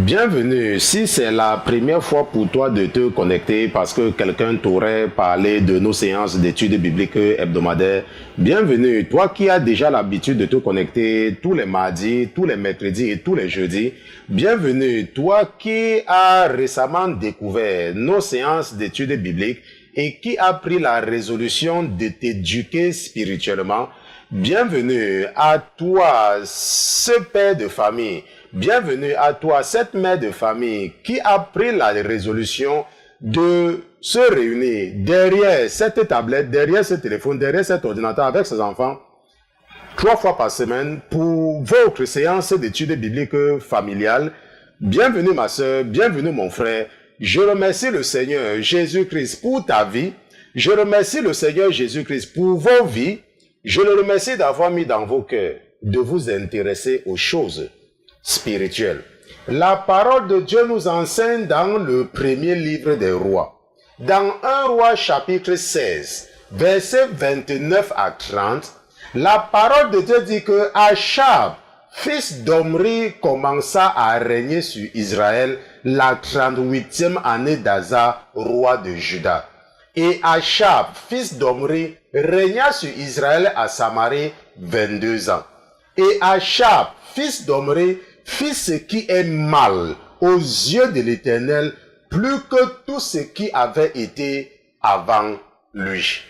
Bienvenue. Si c'est la première fois pour toi de te connecter parce que quelqu'un t'aurait parlé de nos séances d'études bibliques hebdomadaires, bienvenue. Toi qui as déjà l'habitude de te connecter tous les mardis, tous les mercredis et tous les jeudis, bienvenue. Toi qui as récemment découvert nos séances d'études bibliques et qui a pris la résolution de t'éduquer spirituellement, bienvenue à toi, ce père de famille. Bienvenue à toi, cette mère de famille qui a pris la résolution de se réunir derrière cette tablette, derrière ce téléphone, derrière cet ordinateur avec ses enfants 3 fois par semaine pour votre séance d'études bibliques familiales. Bienvenue ma soeur, bienvenue mon frère. Je remercie le Seigneur Jésus-Christ pour ta vie. Je remercie le Seigneur Jésus-Christ pour vos vies. Je le remercie d'avoir mis dans vos cœurs de vous intéresser aux choses spirituelles. La parole de Dieu nous enseigne dans le premier livre des rois. Dans 1 roi chapitre 16, versets 29 à 30, la parole de Dieu dit que Achab, fils d'Omri, commença à régner sur Israël la 38e année d'Asa, roi de Juda. Et Achab, fils d'Omri, régna sur Israël à Samarie 22 ans. Et Achab, fils d'Omri, fit ce qui est mal aux yeux de l'Éternel, plus que tout ce qui avait été avant lui.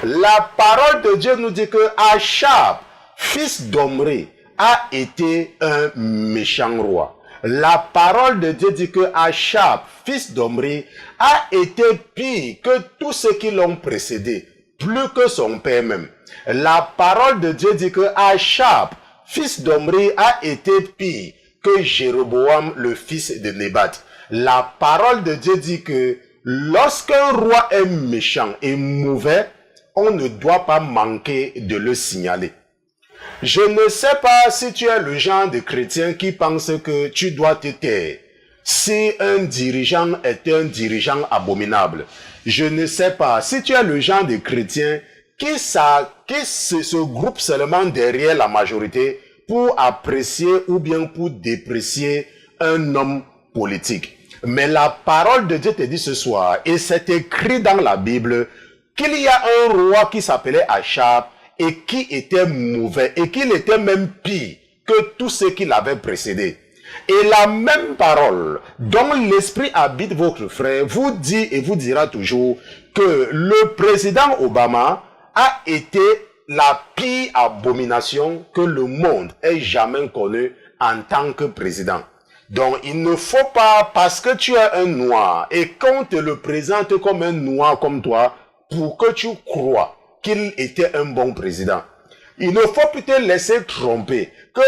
La parole de Dieu nous dit que Achab, fils d'Omri, a été un méchant roi. La parole de Dieu dit que Achab, fils d'Omri, a été pire que tous ceux qui l'ont précédé, plus que son père même. La parole de Dieu dit que Achab, fils d'Omri, a été pire que Jéroboam, le fils de Nébat. La parole de Dieu dit que lorsqu'un roi est méchant et mauvais, on ne doit pas manquer de le signaler. Je ne sais pas si tu es le genre de chrétien qui pense que tu dois te taire si un dirigeant est un dirigeant abominable. Je ne sais pas si tu es le genre de chrétien qui se groupe seulement derrière la majorité pour apprécier ou bien pour déprécier un homme politique. Mais la parole de Dieu te dit ce soir, et c'est écrit dans la Bible, qu'il y a un roi qui s'appelait Achab et qui était mauvais et qu'il était même pire que tous ceux qui l'avaient précédé. Et la même parole dont l'esprit habite votre frère vous dit et vous dira toujours que le président Obama a été la pire abomination que le monde ait jamais connue en tant que président. Donc, il ne faut pas, parce que tu es un noir et qu'on te le présente comme un noir comme toi, pour que tu crois qu'il était un bon président. Il ne faut plus te laisser tromper que,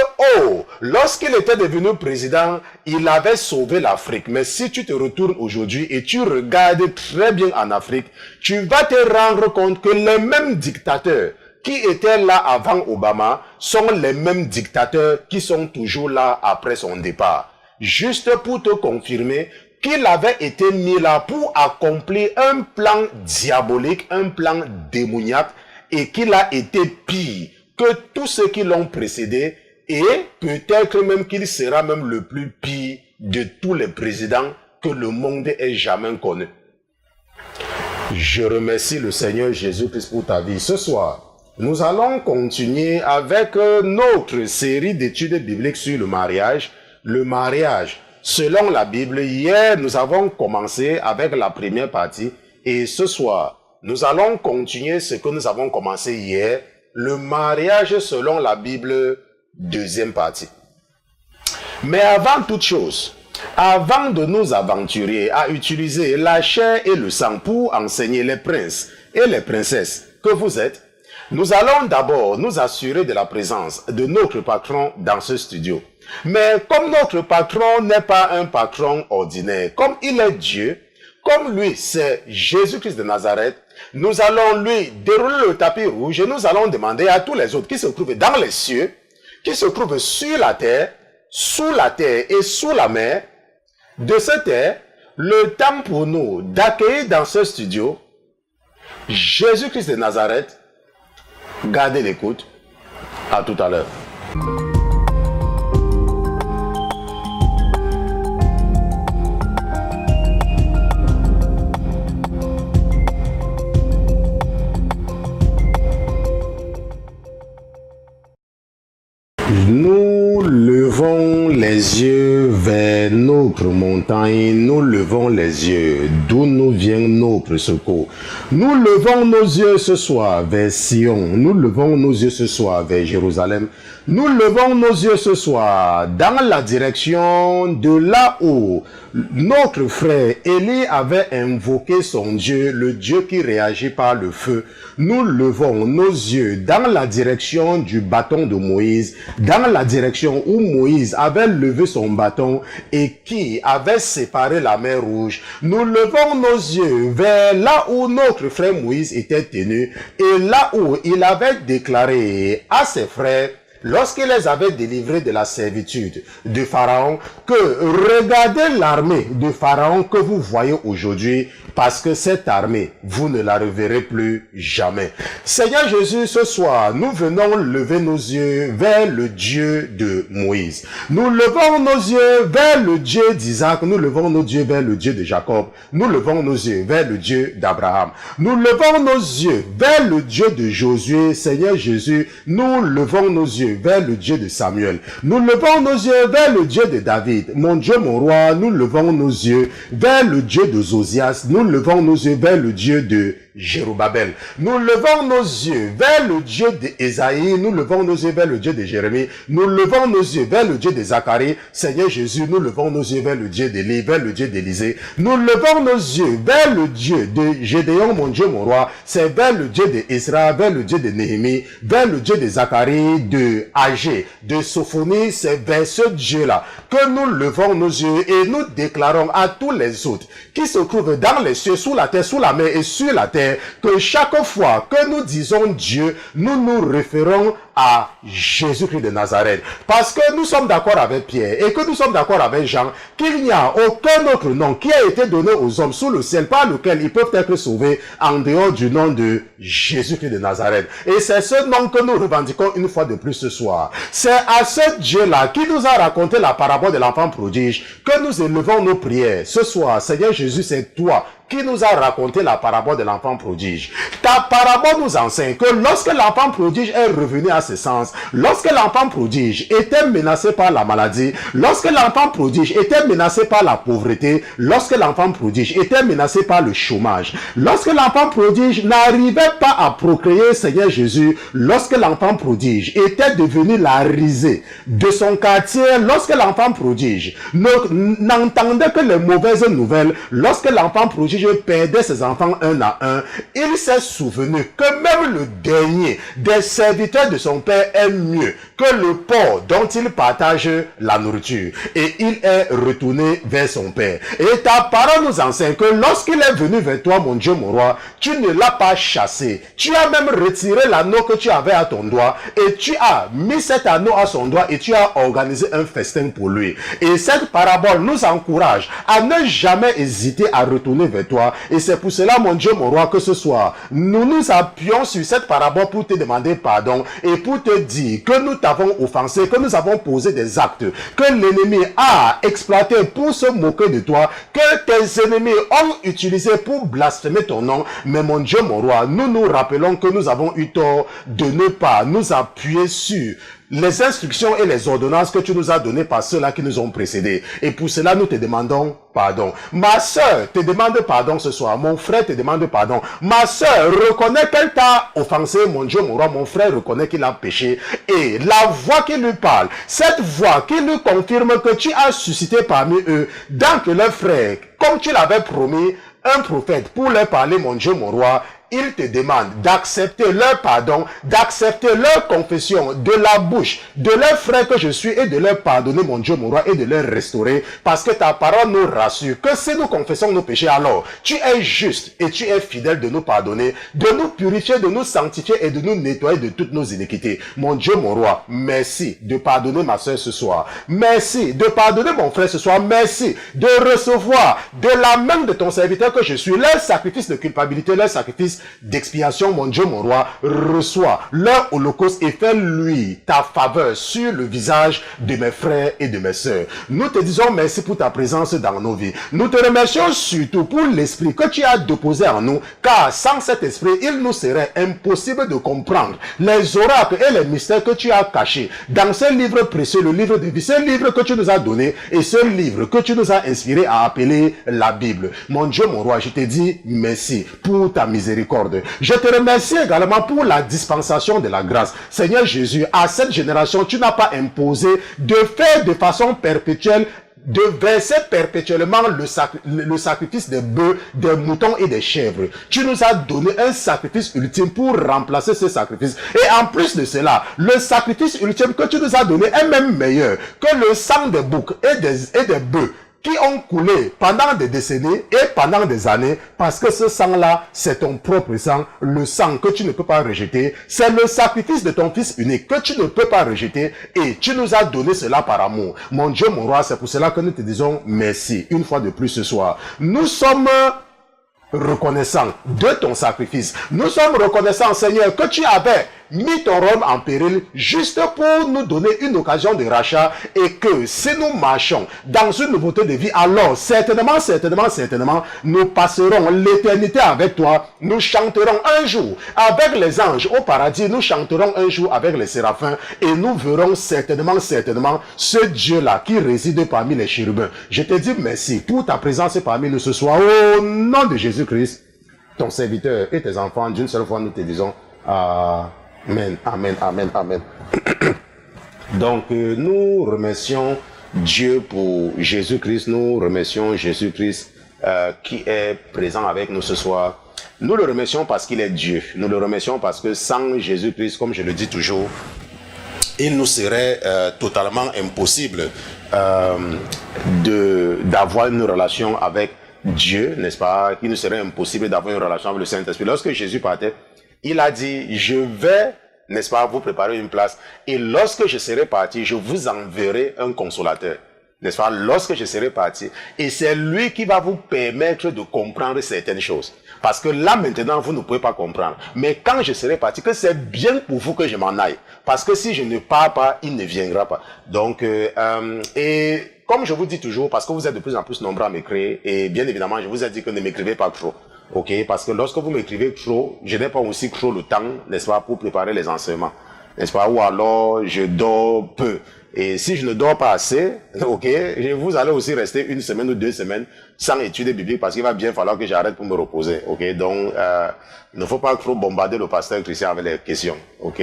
lorsqu'il était devenu président, il avait sauvé l'Afrique. Mais si tu te retournes aujourd'hui et tu regardes très bien en Afrique, tu vas te rendre compte que les mêmes dictateurs qui étaient là avant Obama sont les mêmes dictateurs qui sont toujours là après son départ. Juste pour te confirmer qu'il avait été mis là pour accomplir un plan diabolique, un plan démoniaque, et qu'il a été pire que tous ceux qui l'ont précédé, et peut-être même qu'il sera même le plus pire de tous les présidents que le monde ait jamais connu. Je remercie le Seigneur Jésus-Christ pour ta vie. Ce soir, nous allons continuer avec notre série d'études bibliques sur le mariage. Le mariage, selon la Bible, hier, nous avons commencé avec la première partie. Et ce soir, nous allons continuer ce que nous avons commencé hier. Le mariage selon la Bible, deuxième partie. Mais avant toute chose, avant de nous aventurer à utiliser la chair et le sang pour enseigner les princes et les princesses que vous êtes, nous allons d'abord nous assurer de la présence de notre patron dans ce studio. Mais comme notre patron n'est pas un patron ordinaire, comme il est Dieu, comme lui c'est Jésus-Christ de Nazareth, nous allons lui dérouler le tapis rouge et nous allons demander à tous les autres qui se trouvent dans les cieux, qui se trouvent sur la terre, sous la terre et sous la mer, de se taire, le temps pour nous d'accueillir dans ce studio Jésus-Christ de Nazareth. Gardez l'écoute. À tout à l'heure. notre montagne, nous levons les yeux, d'où nous vient notre secours. Nous levons nos yeux ce soir vers Sion, nous levons nos yeux ce soir vers Jérusalem, nous levons nos yeux ce soir dans la direction de là où notre frère Élie avait invoqué son Dieu, le Dieu qui réagit par le feu. Nous levons nos yeux dans la direction du bâton de Moïse, dans la direction où Moïse avait levé son bâton et qui avait séparé la mer Rouge. Nous levons nos yeux vers là où notre frère Moïse était tenu et là où il avait déclaré à ses frères, lorsqu'il les avait délivrés de la servitude de Pharaon, que regardez l'armée de Pharaon que vous voyez aujourd'hui, parce que cette armée, vous ne la reverrez plus jamais. Seigneur Jésus, ce soir, nous venons lever nos yeux vers le Dieu de Moïse. Nous levons nos yeux vers le Dieu d'Isaac, nous levons nos yeux vers le Dieu de Jacob, nous levons nos yeux vers le Dieu d'Abraham. Nous levons nos yeux vers le Dieu de Josué. Seigneur Jésus, nous levons nos yeux vers le Dieu de Samuel. Nous levons nos yeux vers le Dieu de David. Mon Dieu, mon roi, nous levons nos yeux vers le Dieu de Josias. Nous levons nos yeux vers le Dieu de Jérubbabel. Nous levons nos yeux vers le Dieu d'Ésaïe. Nous levons nos yeux vers le Dieu de Jérémie. Nous levons nos yeux vers le Dieu de Zacharie. Seigneur Jésus, nous levons nos yeux vers le Dieu d'Élie, vers le Dieu d'Élisée. Nous levons nos yeux vers le Dieu de Gédéon, mon Dieu, mon roi. C'est vers le Dieu d'Israël, vers le Dieu de Néhémie, vers le Dieu de Zacharie, de Agé, de Sophonie. C'est vers ce Dieu-là que nous levons nos yeux et nous déclarons à tous les autres qui se trouvent dans les cieux, sous la terre, sous la mer et sur la terre, que chaque fois que nous disons Dieu, nous nous référons à Jésus-Christ de Nazareth. Parce que nous sommes d'accord avec Pierre et que nous sommes d'accord avec Jean qu'il n'y a aucun autre nom qui a été donné aux hommes sous le ciel par lequel ils peuvent être sauvés en dehors du nom de Jésus-Christ de Nazareth. Et c'est ce nom que nous revendiquons une fois de plus ce soir. C'est à ce Dieu-là qui nous a raconté la parabole de l'enfant prodige que nous élevons nos prières. Ce soir, Seigneur Jésus, c'est toi qui nous a raconté la parabole de l'enfant prodige. Ta parabole nous enseigne que lorsque l'enfant prodige est revenu à ses sens, lorsque l'enfant prodige était menacé par la maladie, lorsque l'enfant prodige était menacé par la pauvreté, lorsque l'enfant prodige était menacé par le chômage, lorsque l'enfant prodige n'arrivait pas à procréer, Seigneur Jésus, lorsque l'enfant prodige était devenu la risée de son quartier, lorsque l'enfant prodige n'entendait que les mauvaises nouvelles, lorsque l'enfant prodige perdait ses enfants un à un, il s'est souvenu que même le dernier des serviteurs de son père est mieux que le porc dont il partage la nourriture. Et il est retourné vers son père. Et ta parole nous enseigne que lorsqu'il est venu vers toi, mon Dieu, mon roi, tu ne l'as pas chassé. Tu as même retiré l'anneau que tu avais à ton doigt et tu as mis cet anneau à son doigt et tu as organisé un festin pour lui. Et cette parabole nous encourage à ne jamais hésiter à retourner vers toi. Et c'est pour cela, mon Dieu, mon roi, que ce soir, nous nous appuyons sur cette parabole pour te demander pardon et pour te dire que nous t'avons offensé, que nous avons posé des actes, que l'ennemi a exploité pour se moquer de toi, que tes ennemis ont utilisé pour blasphémer ton nom. Mais mon Dieu, mon roi, nous nous rappelons que nous avons eu tort de ne pas nous appuyer sur les instructions et les ordonnances que tu nous as données par ceux-là qui nous ont précédés. Et pour cela, nous te demandons pardon. Ma sœur te demande pardon ce soir. Mon frère te demande pardon. Ma sœur reconnaît qu'elle t'a offensé. Mon Dieu, mon roi, mon frère reconnaît qu'il a péché. Et la voix qui lui parle, cette voix qui lui confirme que tu as suscité parmi eux, dans que leur frère, comme tu l'avais promis, un prophète pour leur parler, mon Dieu, mon roi, il te demande d'accepter leur pardon, d'accepter leur confession de la bouche de leurs frères que je suis et de leur pardonner, mon Dieu, mon roi, et de leur restaurer, parce que ta parole nous rassure que si nous confessons nos péchés, alors tu es juste et tu es fidèle de nous pardonner, de nous purifier, de nous sanctifier et de nous nettoyer de toutes nos iniquités. Mon Dieu, mon roi, merci de pardonner ma soeur ce soir. Merci de pardonner mon frère ce soir. Merci de recevoir de la main de ton serviteur que je suis leur sacrifice de culpabilité, leur sacrifice sacrifice d'expiation, mon Dieu, mon roi, reçois leur holocauste et fais-lui ta faveur sur le visage de mes frères et de mes sœurs. Nous te disons merci pour ta présence dans nos vies. Nous te remercions surtout pour l'esprit que tu as déposé en nous, car sans cet esprit, il nous serait impossible de comprendre les oracles et les mystères que tu as cachés dans ce livre précieux, le livre de vie, ce livre que tu nous as donné et ce livre que tu nous as inspiré à appeler la Bible. Mon Dieu, mon roi, je te dis merci pour ta miséricorde. Je te remercie également pour la dispensation de la grâce. Seigneur Jésus, à cette génération, tu n'as pas imposé de faire de façon perpétuelle, de verser perpétuellement le sacrifice des bœufs, des moutons et des chèvres. Tu nous as donné un sacrifice ultime pour remplacer ce sacrifice. Et en plus de cela, le sacrifice ultime que tu nous as donné est même meilleur que le sang des boucs et des bœufs qui ont coulé pendant des décennies et pendant des années, parce que ce sang-là, c'est ton propre sang, le sang que tu ne peux pas rejeter. C'est le sacrifice de ton Fils unique que tu ne peux pas rejeter, et tu nous as donné cela par amour. Mon Dieu, mon roi, c'est pour cela que nous te disons merci une fois de plus ce soir. Nous sommes reconnaissants de ton sacrifice. Nous sommes reconnaissants, Seigneur, que tu avais mis ton rôle en péril juste pour nous donner une occasion de rachat, et que si nous marchons dans une nouveauté de vie, alors certainement, nous passerons l'éternité avec toi. Nous chanterons un jour avec les anges au paradis, nous chanterons un jour avec les séraphins, et nous verrons certainement ce Dieu-là qui réside parmi les chérubins. Je te dis merci pour ta présence parmi nous ce soir, au nom de Jésus-Christ, ton serviteur et tes enfants. D'une seule fois, nous te disons Amen, amen, amen, amen. Donc, nous remercions Dieu pour Jésus-Christ. Nous remercions Jésus-Christ qui est présent avec nous ce soir. Nous le remercions parce qu'il est Dieu. Nous le remercions parce que sans Jésus-Christ, comme je le dis toujours, il nous serait totalement impossible d'avoir une relation avec Dieu, n'est-ce pas? Il nous serait impossible d'avoir une relation avec le Saint-Esprit. Lorsque Jésus partait, il a dit, je vais, n'est-ce pas, vous préparer une place. Et lorsque je serai parti, je vous enverrai un consolateur. N'est-ce pas, lorsque je serai parti. Et c'est lui qui va vous permettre de comprendre certaines choses. Parce que là, maintenant, vous ne pouvez pas comprendre. Mais quand je serai parti, que c'est bien pour vous que je m'en aille. Parce que si je ne pars pas, il ne viendra pas. Donc, et comme je vous dis toujours, parce que vous êtes de plus en plus nombreux à m'écrire, et bien évidemment, je vous ai dit que ne m'écrivez pas trop. Ok, parce que lorsque vous m'écrivez trop, je n'ai pas aussi trop le temps, n'est-ce pas, pour préparer les enseignements, n'est-ce pas, ou alors je dors peu. Et si je ne dors pas assez, ok, vous allez aussi rester 1 semaine ou 2 semaines sans études bibliques, parce qu'il va bien falloir que j'arrête pour me reposer, ok. Donc, il ne faut pas trop bombarder le pasteur Christian avec les questions, ok.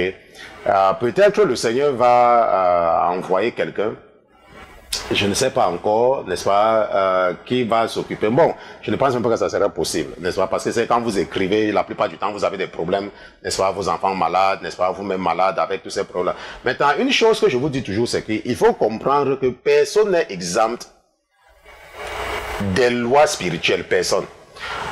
Peut-être que le Seigneur va envoyer quelqu'un. Je ne sais pas encore, n'est-ce pas, qui va s'occuper. Bon, je ne pense même pas que ça serait possible, n'est-ce pas, parce que c'est quand vous écrivez, la plupart du temps, vous avez des problèmes, n'est-ce pas, vos enfants malades, n'est-ce pas, vous-même malades avec tous ces problèmes. Maintenant, une chose que je vous dis toujours, c'est qu'il faut comprendre que personne n'est exempt des lois spirituelles, personne.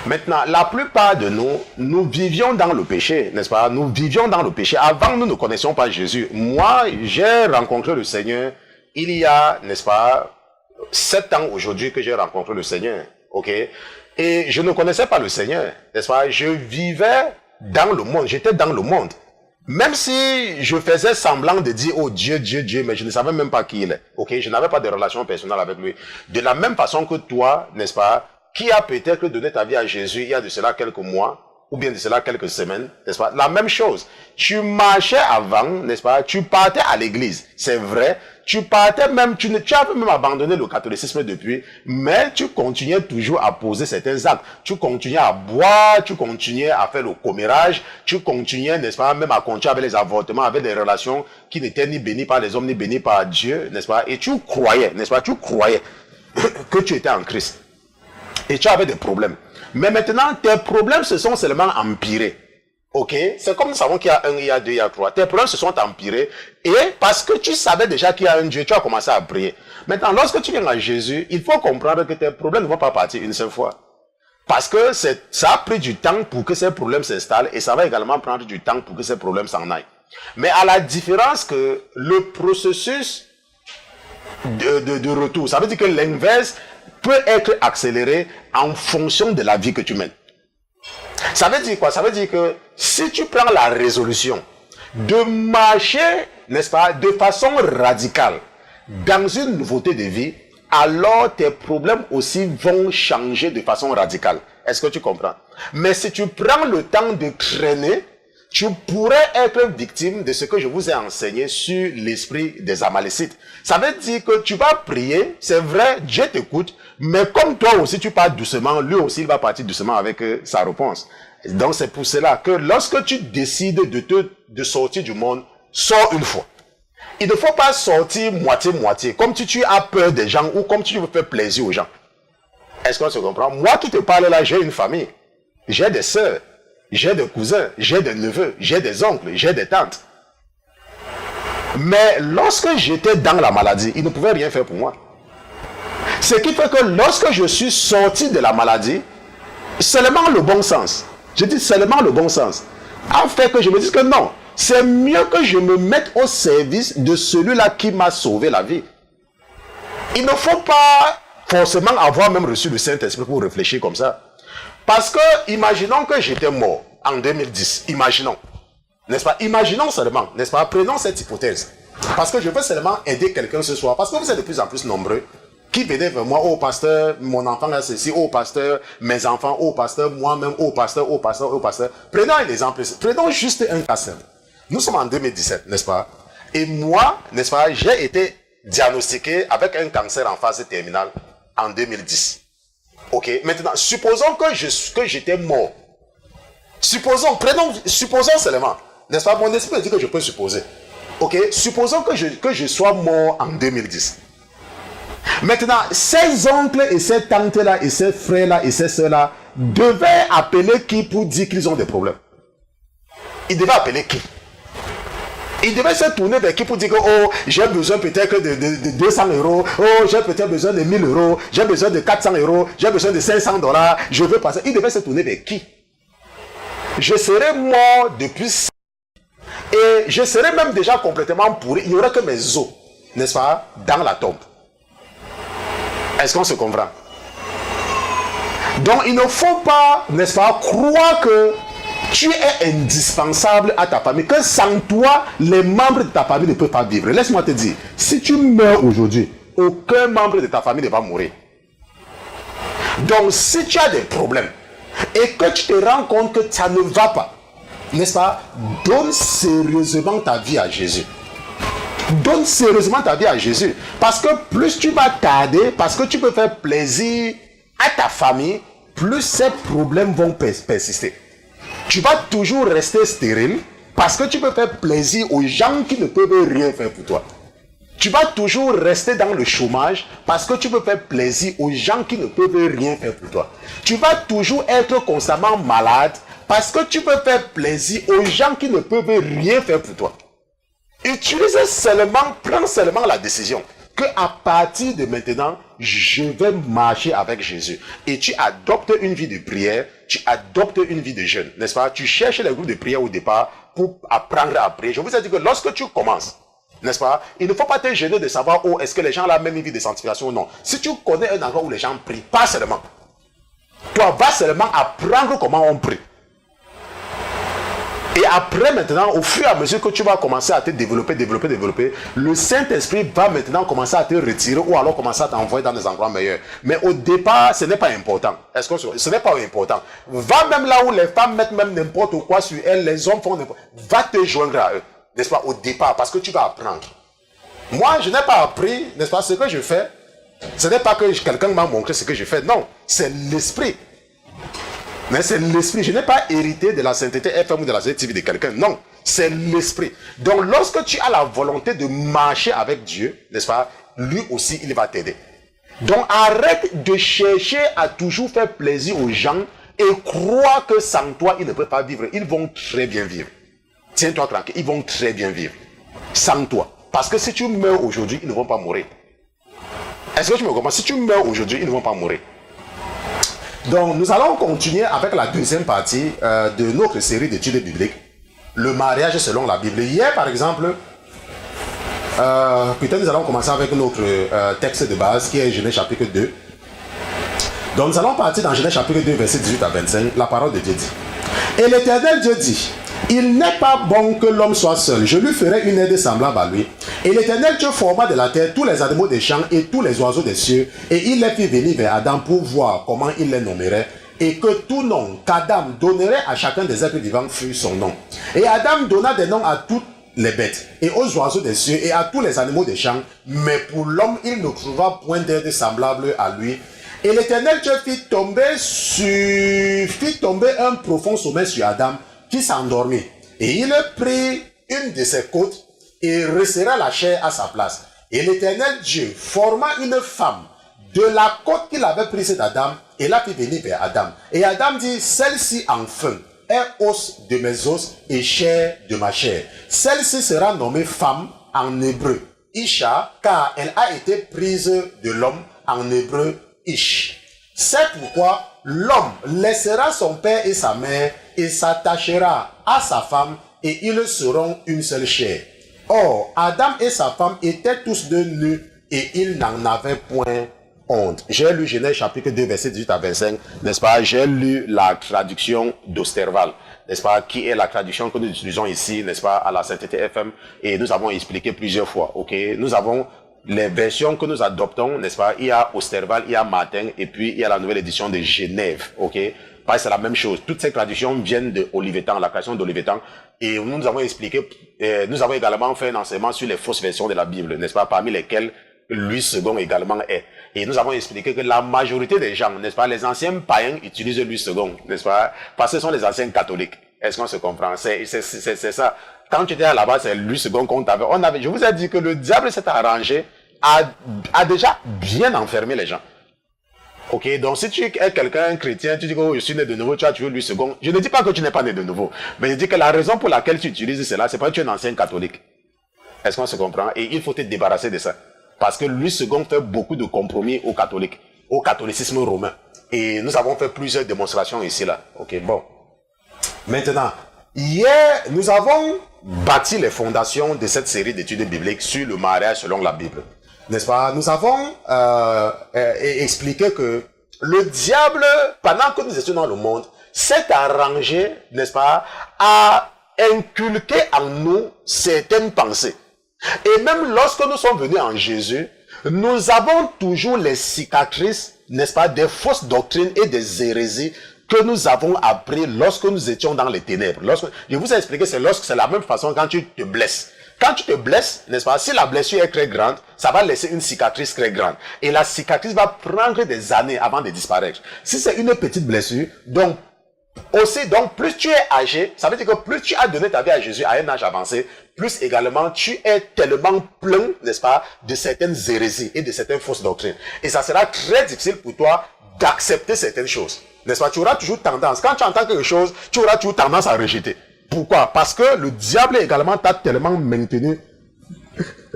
Maintenant, la plupart de nous vivions dans le péché, n'est-ce pas, nous vivions dans le péché. Avant, nous ne connaissions pas Jésus. Moi, j'ai rencontré le Seigneur il y a, n'est-ce pas, 7 ans aujourd'hui que j'ai rencontré le Seigneur, ok? Et je ne connaissais pas le Seigneur, n'est-ce pas? Je vivais dans le monde, j'étais dans le monde. Même si je faisais semblant de dire, oh Dieu, Dieu, Dieu, mais je ne savais même pas qui il est, ok? Je n'avais pas de relation personnelle avec lui. De la même façon que toi, n'est-ce pas, qui a peut-être donné ta vie à Jésus il y a de cela quelques mois, ou bien de cela quelques semaines, n'est-ce pas? La même chose. Tu marchais avant, n'est-ce pas? Tu partais à l'église, c'est vrai. Tu partais même, tu avais même abandonné le catholicisme depuis, mais tu continuais toujours à poser certains actes. Tu continuais à boire, tu continuais à faire le commérage, tu continuais, n'est-ce pas, même à continuer avec les avortements, avec des relations qui n'étaient ni bénies par les hommes, ni bénies par Dieu, n'est-ce pas? Et tu croyais, n'est-ce pas? Tu croyais que tu étais en Christ. Et tu avais des problèmes. Mais maintenant, tes problèmes se sont seulement empirés. Ok? C'est comme nous savons qu'il y a 1, il y a 2, il y a 3. Tes problèmes se sont empirés. Et parce que tu savais déjà qu'il y a un Dieu, tu as commencé à prier. Maintenant, lorsque tu viens à Jésus, il faut comprendre que tes problèmes ne vont pas partir une seule fois. Parce que ça a pris du temps pour que ces problèmes s'installent, et ça va également prendre du temps pour que ces problèmes s'en aillent. Mais à la différence que le processus de retour, ça veut dire que l'inverse peut être accéléré en fonction de la vie que tu mènes. Ça veut dire quoi? Ça veut dire que si tu prends la résolution de marcher, n'est-ce pas, de façon radicale dans une nouveauté de vie, alors tes problèmes aussi vont changer de façon radicale. Est-ce que tu comprends? Mais si tu prends le temps de traîner, tu pourrais être victime de ce que je vous ai enseigné sur l'esprit des Amalécites. Ça veut dire que tu vas prier, c'est vrai, Dieu t'écoute, mais comme toi aussi tu pars doucement, lui aussi il va partir doucement avec sa réponse. Donc c'est pour cela que lorsque tu décides de sortir du monde, sors une fois. Il ne faut pas sortir moitié-moitié, comme si tu as peur des gens ou comme si tu veux faire plaisir aux gens. Est-ce qu'on se comprend? Moi qui te parle là, j'ai une famille, j'ai des sœurs, j'ai des cousins, j'ai des neveux, j'ai des oncles, j'ai des tantes. Mais lorsque j'étais dans la maladie, ils ne pouvaient rien faire pour moi. Ce qui fait que lorsque je suis sorti de la maladie, seulement le bon sens, je dis seulement le bon sens, a fait que je me dise que non, c'est mieux que je me mette au service de celui-là qui m'a sauvé la vie. Il ne faut pas forcément avoir même reçu le Saint-Esprit pour réfléchir comme ça. Parce que, imaginons que j'étais mort en 2010, imaginons, n'est-ce pas? Imaginons seulement, n'est-ce pas? Prenons cette hypothèse. Parce que je veux seulement aider quelqu'un ce soir, parce que vous êtes de plus en plus nombreux qui venaient vers moi, oh pasteur, mon enfant a ceci, oh pasteur, mes enfants, oh pasteur, moi-même, oh pasteur, oh pasteur, oh pasteur. Prenons un exemple, prenons juste un cas simple. Nous sommes en 2017, n'est-ce pas? Et moi, n'est-ce pas, j'ai été diagnostiqué avec un cancer en phase terminale en 2010. Ok, maintenant, supposons que j'étais mort. Supposons seulement, n'est-ce pas? Mon esprit me dit que je peux supposer. Ok, supposons que je sois mort en 2010. Maintenant, ces oncles et ces tantes-là, et ces frères-là, et ces sœurs-là, devaient appeler qui pour dire qu'ils ont des problèmes? Ils devaient appeler qui? Ils devaient se tourner vers qui pour dire que, oh, j'ai besoin peut-être de 200 euros, oh, j'ai peut-être besoin de 1000 euros, j'ai besoin de 400 euros, j'ai besoin de 500 $, je veux passer. Ils devaient se tourner vers qui? Je serais mort depuis et je serais même déjà complètement pourri. Il n'y aurait que mes os, n'est-ce pas, dans la tombe. Est-ce qu'on se comprend? Donc, il ne faut pas, n'est-ce pas, croire que tu es indispensable à ta famille, que sans toi, les membres de ta famille ne peuvent pas vivre. Laisse-moi te dire, si tu meurs aujourd'hui, aucun membre de ta famille ne va mourir. Donc, si tu as des problèmes et que tu te rends compte que ça ne va pas, n'est-ce pas, donne sérieusement ta vie à Jésus. Donne sérieusement ta vie à Jésus. Parce que plus tu vas tarder, parce que tu peux faire plaisir à ta famille, plus ces problèmes vont persister. Tu vas toujours rester stérile parce que tu peux faire plaisir aux gens qui ne peuvent rien faire pour toi. Tu vas toujours rester dans le chômage parce que tu peux faire plaisir aux gens qui ne peuvent rien faire pour toi. Tu vas toujours être constamment malade parce que tu peux faire plaisir aux gens qui ne peuvent rien faire pour toi. Prends seulement la décision que à partir de maintenant, je vais marcher avec Jésus. Et tu adoptes une vie de prière, tu adoptes une vie de jeûne, n'est-ce pas? Tu cherches les groupes de prière au départ pour apprendre à prier. Je vous ai dit que lorsque tu commences, n'est-ce pas? Il ne faut pas te gêner de savoir, oh, est-ce que les gens ont la même vie de sanctification ou non. Si tu connais un endroit où les gens prient, pas seulement. Toi, va seulement apprendre comment on prie. Et après, maintenant, au fur et à mesure que tu vas commencer à te développer, le Saint-Esprit va maintenant commencer à te retirer ou alors commencer à t'envoyer dans des endroits meilleurs. Mais au départ, ce n'est pas important. Est-ce que ce n'est pas important? Va même là où les femmes mettent même n'importe quoi sur elles, les hommes font n'importe quoi. Va te joindre à eux, n'est-ce pas, au départ, parce que tu vas apprendre. Moi, je n'ai pas appris, n'est-ce pas, ce que je fais. Ce n'est pas que quelqu'un m'a montré ce que je fais. Non, c'est l'esprit. Mais c'est l'esprit. Je n'ai pas hérité de la sainteté FM ou de la sainteté de quelqu'un. Non, c'est l'esprit. Donc, lorsque tu as la volonté de marcher avec Dieu, n'est-ce pas, lui aussi, il va t'aider. Donc, arrête de chercher à toujours faire plaisir aux gens et crois que sans toi, ils ne peuvent pas vivre. Ils vont très bien vivre. Tiens-toi tranquille, ils vont très bien vivre. Sans toi. Parce que si tu meurs aujourd'hui, ils ne vont pas mourir. Est-ce que tu me comprends? Si tu meurs aujourd'hui, ils ne vont pas mourir. Donc, nous allons continuer avec la deuxième partie de notre série d'études bibliques. Le mariage selon la Bible. Hier, par exemple, peut-être nous allons commencer avec notre texte de base qui est Genèse chapitre 2. Donc, nous allons partir dans Genèse chapitre 2, verset 18 à 25. La parole de Dieu dit: Et l'Éternel Dieu dit, il n'est pas bon que l'homme soit seul, je lui ferai une aide semblable à lui. Et l'Éternel Dieu forma de la terre tous les animaux des champs et tous les oiseaux des cieux, et il les fit venir vers Adam pour voir comment il les nommerait, et que tout nom qu'Adam donnerait à chacun des êtres vivants fût son nom. Et Adam donna des noms à toutes les bêtes, et aux oiseaux des cieux, et à tous les animaux des champs, mais pour l'homme, il ne trouva point d'aide semblable à lui. Et l'Éternel Dieu fit tomber un profond sommeil sur Adam, qui s'endormit. Et il prit une de ses côtes et resserra la chair à sa place. Et l'Éternel Dieu forma une femme de la côte qu'il avait prise d'Adam et la fit venir vers Adam. Et Adam dit, celle-ci enfin est os de mes os et chair de ma chair. Celle-ci sera nommée femme en hébreu, Isha, car elle a été prise de l'homme, en hébreu, Ish. C'est pourquoi l'homme laissera son père et sa mère et s'attachera à sa femme et ils seront une seule chair. Or, Adam et sa femme étaient tous deux nus et ils n'en avaient point honte. J'ai lu Genèse chapitre 2 verset 18 à 25, n'est-ce pas? J'ai lu la traduction d'Osterval, n'est-ce pas? Qui est la traduction que nous utilisons ici, n'est-ce pas? À la Sainteté FM, et nous avons expliqué plusieurs fois, ok? Nous avons les versions que nous adoptons, n'est-ce pas? Il y a Osterval, il y a Martin, et puis il y a la nouvelle édition de Genève, ok? Parce que c'est la même chose. Toutes ces traductions viennent de Olivetan, la création d'Olivetan, et nous avons expliqué, nous avons également fait un enseignement sur les fausses versions de la Bible, n'est-ce pas? Parmi lesquelles Louis II également est. Et nous avons expliqué que la majorité des gens, n'est-ce pas? Les anciens païens utilisent Louis II, n'est-ce pas? Parce que ce sont les anciens catholiques. Est-ce qu'on se comprend? C'est ça. Quand tu étais là-bas, c'est Louis II qu'on t'avait. Je vous ai dit que le diable s'est arrangé a déjà bien enfermé les gens. Ok, donc si tu es quelqu'un, un chrétien, tu dis que oh, je suis né de nouveau, tu as tué Louis II. Je ne dis pas que tu n'es pas né de nouveau, mais je dis que la raison pour laquelle tu utilises cela, c'est parce que tu es un ancien catholique. Est-ce qu'on se comprend? Et il faut te débarrasser de ça. Parce que Louis II fait beaucoup de compromis aux catholiques, au catholicisme romain. Et nous avons fait plusieurs démonstrations ici, là. Ok, bon. Maintenant, hier, nous avons bâti les fondations de cette série d'études bibliques sur le mariage selon la Bible. N'est-ce pas? Nous avons expliqué que le diable, pendant que nous étions dans le monde, s'est arrangé, n'est-ce pas, à inculquer en nous certaines pensées. Et même lorsque nous sommes venus en Jésus, nous avons toujours les cicatrices, n'est-ce pas, des fausses doctrines et des hérésies que nous avons appris lorsque nous étions dans les ténèbres. Je vous ai expliqué, c'est la même façon quand tu te blesses. Quand tu te blesses, n'est-ce pas, si la blessure est très grande, ça va laisser une cicatrice très grande. Et la cicatrice va prendre des années avant de disparaître. Si c'est une petite blessure, donc plus tu es âgé, ça veut dire que plus tu as donné ta vie à Jésus à un âge avancé, plus également tu es tellement plein, n'est-ce pas, de certaines hérésies et de certaines fausses doctrines. Et ça sera très difficile pour toi d'accepter certaines choses. N'est-ce pas? Tu auras toujours tendance, quand tu entends quelque chose, tu auras toujours tendance à rejeter. Pourquoi? Parce que le diable également t'a tellement maintenu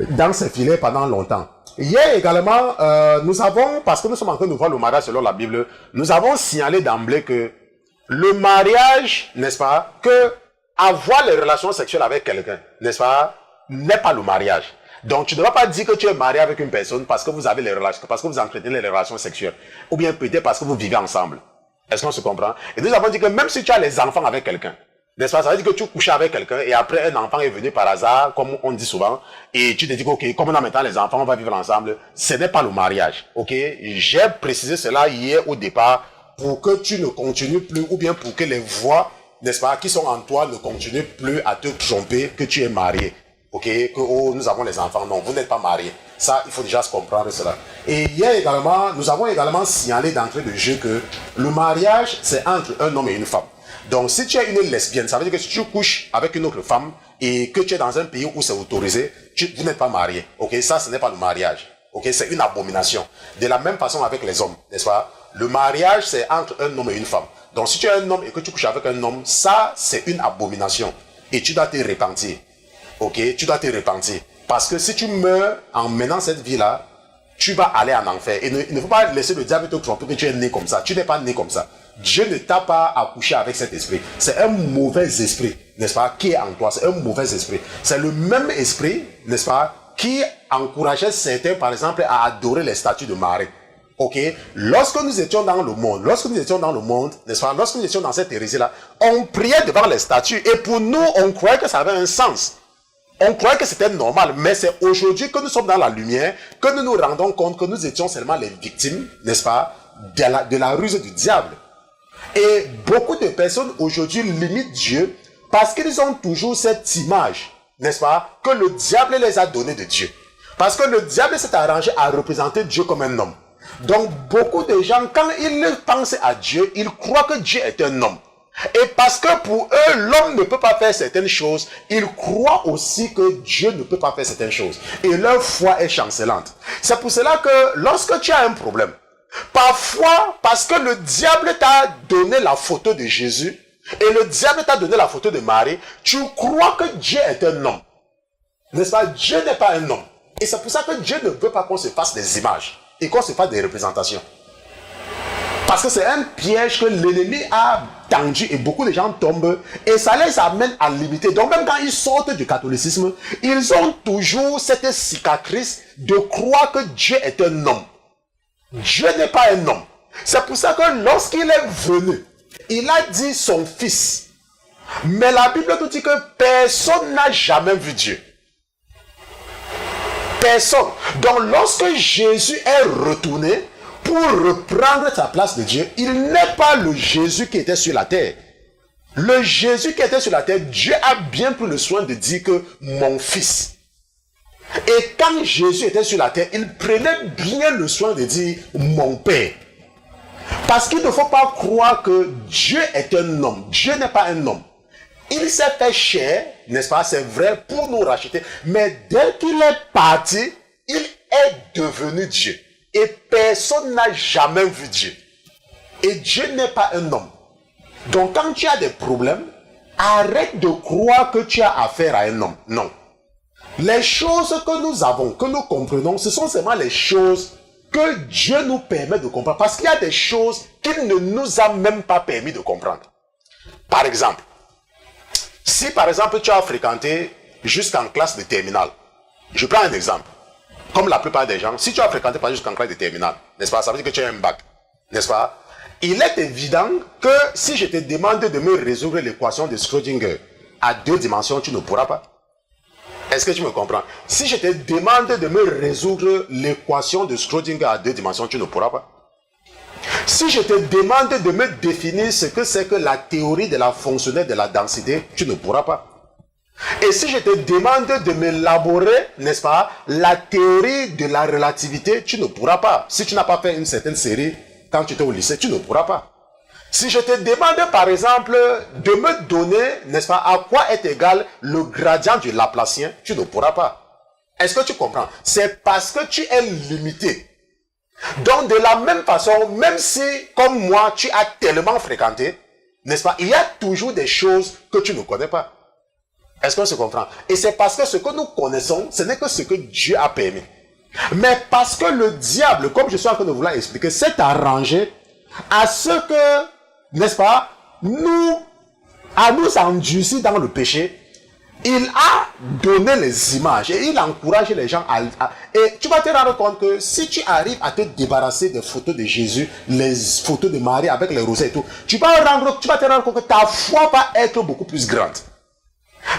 dans ses filets pendant longtemps. Hier également, nous avons, parce que nous sommes en train de voir le mariage selon la Bible, nous avons signalé d'emblée que le mariage, n'est-ce pas, que avoir les relations sexuelles avec quelqu'un, n'est-ce pas, n'est pas le mariage. Donc, tu ne dois pas dire que tu es marié avec une personne parce que vous avez les relations, parce que vous entretenez les relations sexuelles. Ou bien peut-être parce que vous vivez ensemble. Est-ce qu'on se comprend? Et nous avons dit que même si tu as les enfants avec quelqu'un, n'est-ce pas, ça veut dire que tu couches avec quelqu'un et après un enfant est venu par hasard, comme on dit souvent, et tu te dis que, ok, comme on a maintenant les enfants, on va vivre ensemble. Ce n'est pas le mariage. Ok? J'ai précisé cela hier au départ pour que tu ne continues plus, ou bien pour que les voix, n'est-ce pas, qui sont en toi ne continuent plus à te tromper que tu es marié. Ok? Que oh, nous avons les enfants. Non, vous n'êtes pas marié. Ça, il faut déjà se comprendre cela. Et hier également, nous avons également signalé d'entrée de jeu que le mariage, c'est entre un homme et une femme. Donc, si tu es une lesbienne, ça veut dire que si tu couches avec une autre femme et que tu es dans un pays où c'est autorisé, vous n'êtes pas marié. Ok? Ça, ce n'est pas le mariage. Ok? C'est une abomination. De la même façon avec les hommes, n'est-ce pas? Le mariage, c'est entre un homme et une femme. Donc, si tu es un homme et que tu couches avec un homme, ça, c'est une abomination. Et tu dois te repentir. Ok? Tu dois te repentir. Parce que si tu meurs en menant cette vie-là, tu vas aller en enfer. Et il ne faut pas laisser le diable te tromper que tu es né comme ça. Tu n'es pas né comme ça. Dieu ne t'a pas accouché avec cet esprit. C'est un mauvais esprit, n'est-ce pas, qui est en toi. C'est un mauvais esprit. C'est le même esprit, n'est-ce pas, qui encourageait certains, par exemple, à adorer les statues de Marie. Ok, lorsque nous étions dans le monde, n'est-ce pas, lorsque nous étions dans cette hérésie-là, on priait devant les statues et pour nous, on croyait que ça avait un sens. On croyait que c'était normal, mais c'est aujourd'hui que nous sommes dans la lumière, que nous nous rendons compte que nous étions seulement les victimes, n'est-ce pas, de la ruse du diable. Et beaucoup de personnes aujourd'hui limitent Dieu parce qu'ils ont toujours cette image, n'est-ce pas, que le diable les a donnée de Dieu. Parce que le diable s'est arrangé à représenter Dieu comme un homme. Donc beaucoup de gens, quand ils pensent à Dieu, ils croient que Dieu est un homme. Et parce que pour eux, l'homme ne peut pas faire certaines choses, ils croient aussi que Dieu ne peut pas faire certaines choses. Et leur foi est chancelante. C'est pour cela que lorsque tu as un problème, parfois, parce que le diable t'a donné la photo de Jésus, et le diable t'a donné la photo de Marie, tu crois que Dieu est un homme. N'est-ce pas? Dieu n'est pas un homme. Et c'est pour ça que Dieu ne veut pas qu'on se fasse des images et qu'on se fasse des représentations. Parce que c'est un piège que l'ennemi a tendu et beaucoup de gens tombent et ça les amène à limiter. Donc même quand ils sortent du catholicisme, ils ont toujours cette cicatrice de croire que Dieu est un homme. Dieu n'est pas un homme. C'est pour ça que lorsqu'il est venu, il a dit son fils. Mais la Bible nous dit que personne n'a jamais vu Dieu. Personne. Donc lorsque Jésus est retourné pour reprendre sa place de Dieu, il n'est pas le Jésus qui était sur la terre. Le Jésus qui était sur la terre, Dieu a bien pris le soin de dire que mon fils. Et quand Jésus était sur la terre, il prenait bien le soin de dire mon père. Parce qu'il ne faut pas croire que Dieu est un homme. Dieu n'est pas un homme. Il s'est fait chair, n'est-ce pas, c'est vrai, pour nous racheter. Mais dès qu'il est parti, il est devenu Dieu. Et personne n'a jamais vu Dieu. Et Dieu n'est pas un homme. Donc quand tu as des problèmes, arrête de croire que tu as affaire à un homme. Non. Les choses que nous avons, que nous comprenons, ce sont seulement les choses que Dieu nous permet de comprendre. Parce qu'il y a des choses qu'il ne nous a même pas permis de comprendre. Par exemple, si par exemple tu as fréquenté jusqu'en classe de terminale, je prends un exemple. Comme la plupart des gens, si tu as fréquenté pas jusqu'en classe de terminale, n'est-ce pas, ça veut dire que tu as un bac, n'est-ce pas? Il est évident que si je te demande de me résoudre l'équation de Schrödinger à 2 dimensions, tu ne pourras pas. Est-ce que tu me comprends? Si je te demande de me résoudre l'équation de Schrödinger à 2 dimensions, tu ne pourras pas. Si je te demande de me définir ce que c'est que la théorie de la fonctionnelle de la densité, tu ne pourras pas. Et si je te demande de m'élaborer, n'est-ce pas, la théorie de la relativité, tu ne pourras pas. Si tu n'as pas fait une certaine série quand tu étais au lycée, tu ne pourras pas. Si je te demande par exemple de me donner, n'est-ce pas, à quoi est égal le gradient du Laplacien, tu ne pourras pas. Est-ce que tu comprends? C'est parce que tu es limité. Donc de la même façon, même si comme moi tu as tellement fréquenté, n'est-ce pas, il y a toujours des choses que tu ne connais pas. Est-ce qu'on se comprend? Et c'est parce que ce que nous connaissons, ce n'est que ce que Dieu a permis. Mais parce que le diable, comme je suis en train de vous l'expliquer, s'est arrangé à ce que, n'est-ce pas, nous endurcir dans le péché, il a donné les images et il encourage les gens et tu vas te rendre compte que si tu arrives à te débarrasser des photos de Jésus, les photos de Marie avec les rosets et tout, tu vas te rendre compte que ta foi va être beaucoup plus grande.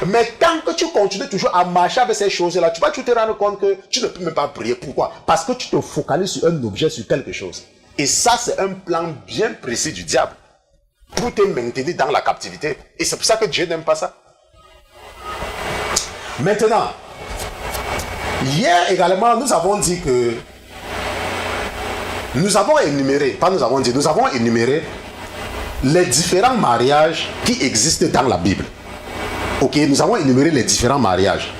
Mais tant que tu continues toujours à marcher avec ces choses-là, tu vas te rendre compte que tu ne peux même pas prier. Pourquoi? Parce que tu te focalises sur un objet, sur quelque chose. Et ça, c'est un plan bien précis du diable pour te maintenir dans la captivité. Et c'est pour ça que Dieu n'aime pas ça. Maintenant, hier également, nous avons dit que nous avons énuméré les différents mariages qui existent dans la Bible. Ok, nous avons énuméré les différents mariages.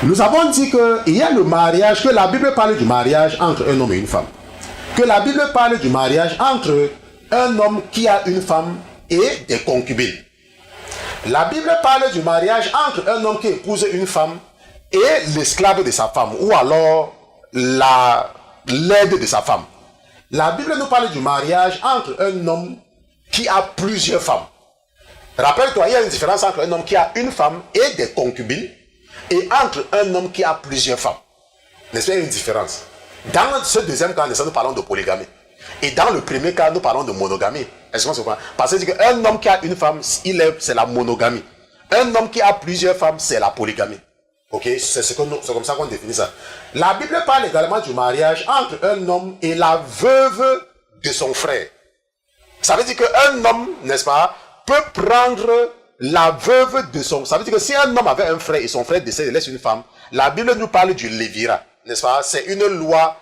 Nous avons dit qu'il y a le mariage, que la Bible parle du mariage entre un homme et une femme. Que la Bible parle du mariage entre un homme qui a une femme et des concubines. La Bible parle du mariage entre un homme qui épouse une femme et l'esclave de sa femme, ou alors l'aide de sa femme. La Bible nous parle du mariage entre un homme qui a plusieurs femmes. Rappelle-toi, il y a une différence entre un homme qui a une femme et des concubines et entre un homme qui a plusieurs femmes. N'est-ce pas, il y a une différence? Dans ce deuxième cas, nous parlons de polygamie. Et dans le premier cas, nous parlons de monogamie. Est-ce qu'on se comprend? Parce qu'un homme qui a une femme, c'est la monogamie. Un homme qui a plusieurs femmes, c'est la polygamie. Ok? C'est comme ça qu'on définit ça. La Bible parle également du mariage entre un homme et la veuve de son frère. Ça veut dire qu'un homme, n'est-ce pas, peut prendre la veuve de son... Ça veut dire que si un homme avait un frère et son frère décède et laisse une femme, la Bible nous parle du lévira, n'est-ce pas? C'est une loi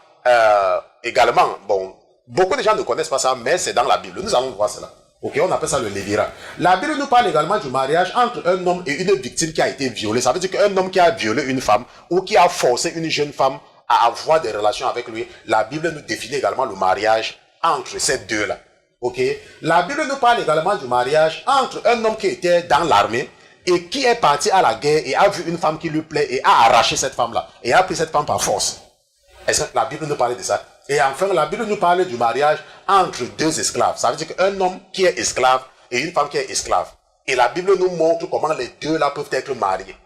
également. Bon, beaucoup de gens ne connaissent pas ça, mais c'est dans la Bible. Nous allons voir cela. Ok, on appelle ça le lévira. La Bible nous parle également du mariage entre un homme et une victime qui a été violée. Ça veut dire qu'un homme qui a violé une femme ou qui a forcé une jeune femme à avoir des relations avec lui, la Bible nous définit également le mariage entre ces deux-là. Ok, la Bible nous parle également du mariage entre un homme qui était dans l'armée et qui est parti à la guerre et a vu une femme qui lui plaît et a arraché cette femme-là et a pris cette femme par force. Est-ce que la Bible nous parle de ça? Et enfin, la Bible nous parle du mariage entre deux esclaves. Ça veut dire qu'un homme qui est esclave et une femme qui est esclave. Et la Bible nous montre comment les deux-là peuvent être mariés.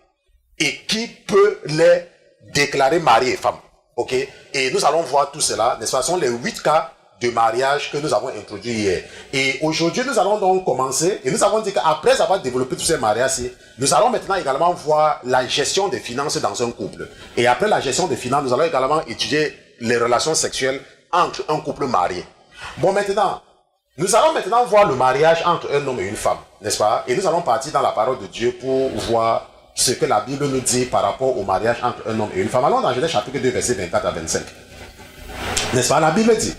Et qui peut les déclarer mari et femme. Ok? Et nous allons voir tout cela. Ce sont les 8 cas de mariage que nous avons introduits hier. Et aujourd'hui, nous allons donc commencer. Et nous avons dit qu'après avoir développé tous ces mariages-ci, nous allons maintenant également voir la gestion des finances dans un couple. Et après la gestion des finances, nous allons également étudier les relations sexuelles entre un couple marié. Bon, maintenant, nous allons maintenant voir le mariage entre un homme et une femme, n'est-ce pas? Et nous allons partir dans la parole de Dieu pour voir ce que la Bible nous dit par rapport au mariage entre un homme et une femme. Allons dans Genèse chapitre 2, versets 24 à 25. N'est-ce pas? La Bible dit,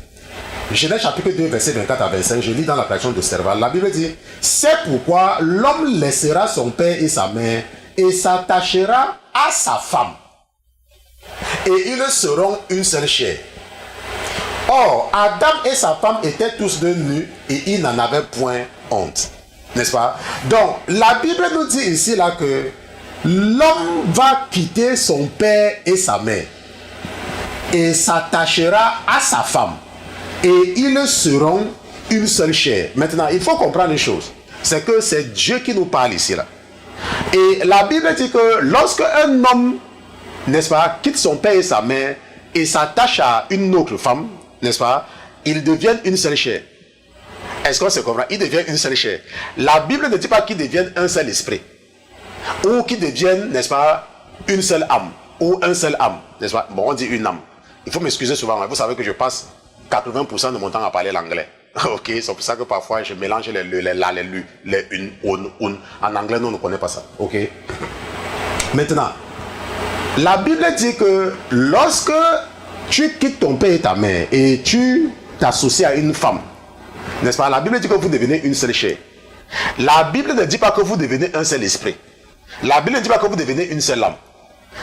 Genèse chapitre 2, versets 24 à 25, je lis dans la traduction de Serval. La Bible dit, c'est pourquoi l'homme laissera son père et sa mère et s'attachera à sa femme. Et ils seront une seule chair. Or, Adam et sa femme étaient tous deux nus et ils n'en avaient point honte. N'est-ce pas? Donc, la Bible nous dit ici là que l'homme va quitter son père et sa mère et s'attachera à sa femme. Et ils seront une seule chair. Maintenant, il faut comprendre une chose. C'est que c'est Dieu qui nous parle ici là. Et la Bible dit que lorsque un homme, n'est-ce pas, quitte son père et sa mère et s'attache à une autre femme, n'est-ce pas, ils deviennent une seule chair. Est-ce qu'on se comprend? Ils deviennent une seule chair. La Bible ne dit pas qu'ils deviennent un seul esprit. Ou qu'ils deviennent, n'est-ce pas, une seule âme. Ou un seul âme. N'est-ce pas? Bon, on dit une âme. Il faut m'excuser souvent. Vous savez que je passe 80% de mon temps à parler l'anglais. Ok, c'est pour ça que parfois je mélange les la, les lu, les une, un. En anglais, nous ne connaissons pas ça. Ok. Maintenant, la Bible dit que lorsque tu quittes ton père et ta mère et tu t'associes à une femme, n'est-ce pas? La Bible dit que vous devenez une seule chair. La Bible ne dit pas que vous devenez un seul esprit. La Bible ne dit pas que vous devenez une seule âme.